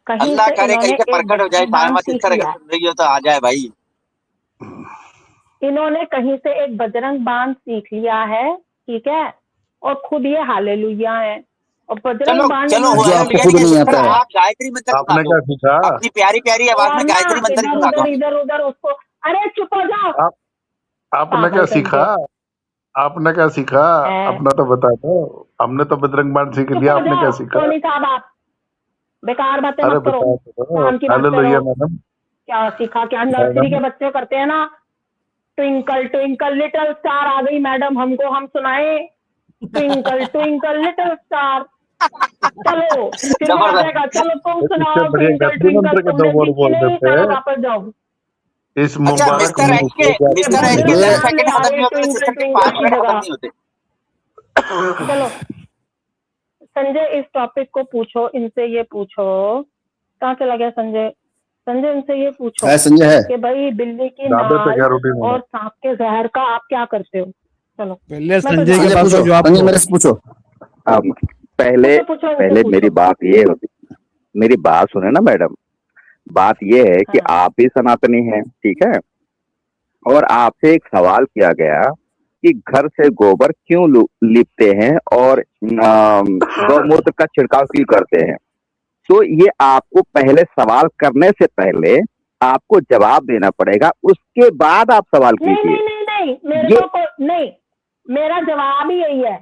कहीं अल्लाह से करे कहीं इन्होंने से एक प्रकट हो जाए बजरंग बाण साहिबा सीख सिस्टर, अगर लिया है। सुन रही हो तो आ जाए भाई। इन्होंने कहीं से एक बजरंग बाण सीख लिया है, ठीक है, और खुद ये हालेलुया है। और बजरंग चलो बाण चलो, इन्होंने जो अगर आपको रियली खुद है नहीं सिस्टर, आता है। आप गायत्री मंत्र सुना आपने दो क्या सीखा? अपनी प्यारी प्यारी आवाज और में। ना गायत्री मंत्र इधर सुना दो उधर हमें। इधर उधर उसको, अरे चुप हो जाओ आप आपने पागल क्या कहीं सीखा? के आपने क्या सीखा? है। अपना तो बता दो। हमने तो बजरंग बाण सीख चुप लिया, हो आपने क्या जाओ सीखा? सोनी साहब, आप बेकार बातें अरे मत करो, बता दो। काम की बात हालेलुया करो। मैडम। क्या सीखा? क्या नर्सरी के मैडम बच्चे करते हैं ना, ट्विंकल ट्विंकल लिटिल स्टार आ गई मैडम, हमको हम सुनाए ट्विंकल ट्विंकल लिटिल स्टार। चलो फिर वो आ जबरदस्त। जाएगा, चलो तुम इससे सुनाओ बढ़िया ट्विंकल गायत्री ट्विंकल, मंत्र के दो तुमने वर्ड सीखी बोल नहीं, देते चलो हैं। वापस जाओ। इस अच्छा मुबारक मिस्टर एच मुल्क के, में ये मिस्टर एच गायत्री के बजरंग ये 10 बाण ले सेकंड आ खत्म गए नहीं होते तो ट्विंकल सिस्टर के ट्विंकल 5 की मिनट खत्म जगह। नहीं होते। चलो संजय, इस टॉपिक को पूछो, इनसे ये पूछो, कहाँ चला गया संजय? संजय इनसे ये पूछो है संजय है। कि भाई बिल्ली की ढाबे पे नाल क्या रोटी और मिला? सांप के जहर का आप क्या करते हो? चलो पहले मैं तो संजय जा के रही संजय हूँ। पास पूछो, जवाब संजय दो। मेरे से पूछो। अब पहले पूछो इनसे पहले मेरी पूछो। बात ये होती, मेरी बात सुने ना मैडम। बात ये है कि हाँ आप भी सनातनी हैं, ठीक है, और आपसे एक सवाल किया गया कि घर से गोबर क्यों लीपते हैं और गौमूत्र का छिड़काव क्यों करते हैं। तो ये आपको पहले सवाल करने से पहले आपको जवाब देना पड़ेगा, उसके बाद आप सवाल नहीं कीजिए। नहीं नहीं नहीं, मेरे ये को नहीं, मेरा जवाब ही यही है,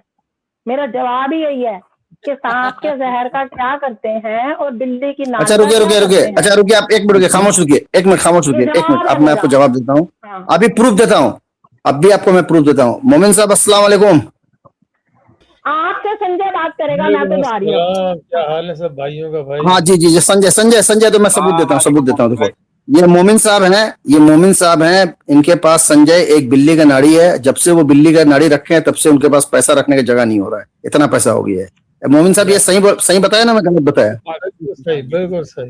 मेरा जवाब ही यही है कि सांप के जहर का क्या करते हैं और बिल्ली की नाल अच्छा का रुकिए क्या रुकिए करते रुकिए, हैं। अच्छा रुकिए, आप एक मिनट रुकिए, खामोश रुकिए, एक मिनट खामोश ये रुकिए, एक मिनट। जवाब है अब मैं आपको मेरा। जवाब देता हूँ, हाँ अभी प्रूफ देता हूँ, अब भी आपको मैं प्रूफ देता हूँ। मोमिन साहब अस्सलाम वालेकुम। आपसे संजय बात करेगा, मैं तो जा रही हूँ। क्या हाल है सब भाइयों का भाई? हाँ जी जी जी, संजय संजय संजय, तो मैं सबूत देता हूँ, सबूत देता हूँ। देखो ये मोमिन साहब हैं, ये मोमिन साहब हैं, इनके पास संजय एक बिल्ली का नाड़ी है। जब से वो बिल्ली का नाड़ी रखे हैं तब से उनके पास पैसा रखने की जगह नहीं हो रहा है, इतना पैसा हो गया है। मोमिन साहब ये सही बताया ना, मैं गलत बताया? सही, बिल्कुल सही,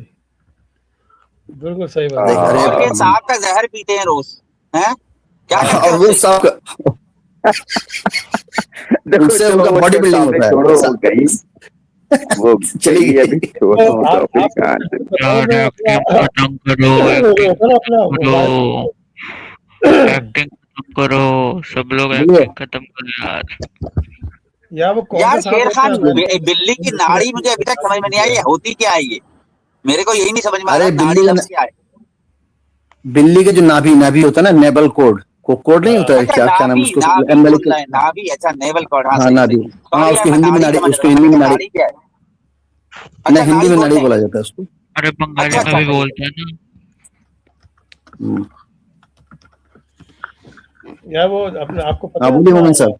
बिल्कुल सही बात। देख अरे और ये सांप का जहर पीते हैं रोज, हैं? क्या करते और हो वो उससे? साहब उनसे उनका बॉडी बिल्डिंग होता है। छोड़ो, हो गई वो चली गई, अभी छोड़ो टॉपिक। अपना एक्टिंग खत्म करो, सब लोग बोलिए। एक्टिंग खत्म करो यार। यार वो कौन सा यार सांप शेर होता खान, है मैं बिल्ली की नाड़ी मुझे अभी तक समझ में नहीं आई है, होती क्या है ये? मेरे को यही नहीं समझ में आ रहा, अरे नाड़ी लफ्ज क्या है? बिल्ली के जो नाभि नाभि होता है ना, नेबल कोड, कोड नहीं होता है, अच्छा, क्या नाम नाभि, उसको, नाभि एमएल बोल रहे हैं, नाभि, अच्छा नेवल कॉर्ड, हाँ हाँ सही नाभि, सही। हाँ सॉरी यार, उसको मैं हिंदी में नाड़ी नाड़ी, समझ उसको रहा था, हिंदी मैं में कहा नाड़ी, नाड़ी क्या है? ना अच्छा, हिंदी नाड़ी में नाड़ी बोलते हैं। बोला जाता है उसको। अरे बंगाली अच्छा में अच्छा भी सही। बोलते हैं ना। हम्म। यार वो अपने आपको पता हाँ है बोलिए अपना मोहन साहब।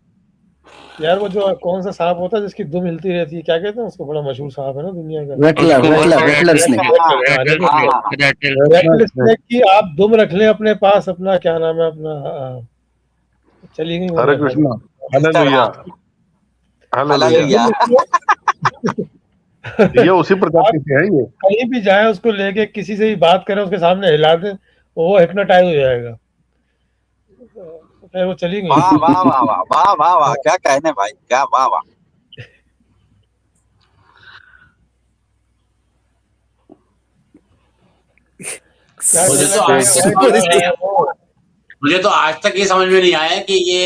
यार वो जो कौन सा सांप होता है जिसकी दुम हिलती रहती है, क्या कहते हैं उसको, बड़ा मशहूर सांप है ना दुनिया का। रेटलर उसको रेटलर बोलते हैं रेटलर रेटल, स्नेक। हाँ हाँ, रेटल हाँ हाँ snake, Ratle Ratle snake. Snake की आप दुम रख लें अपने पास, अपना क्या नाम है अपना, चली गई हरे मुझे कृष्णा, सिस्टर, हालेलुया, हाँ हालेलुया। हालेलुया। ये उसी प्रजाति आप के हैं ये। कहीं भी जाए उसको लेके किसी से भी बात करें, उसके सामने हिला दें, वो हिप्नोटाइज हो जाएगा। तो फिर वो चली गई। वाह वाह वाह वाह वाह वाह वाह, क्या कहने भाई, क्या वाह वाह। क्या मुझे कहना तो आज चाहेंगे तक भाई, समझ क्या में नहीं है आया, वो? मुझे तो आज तक ये समझ में नहीं आया कि ये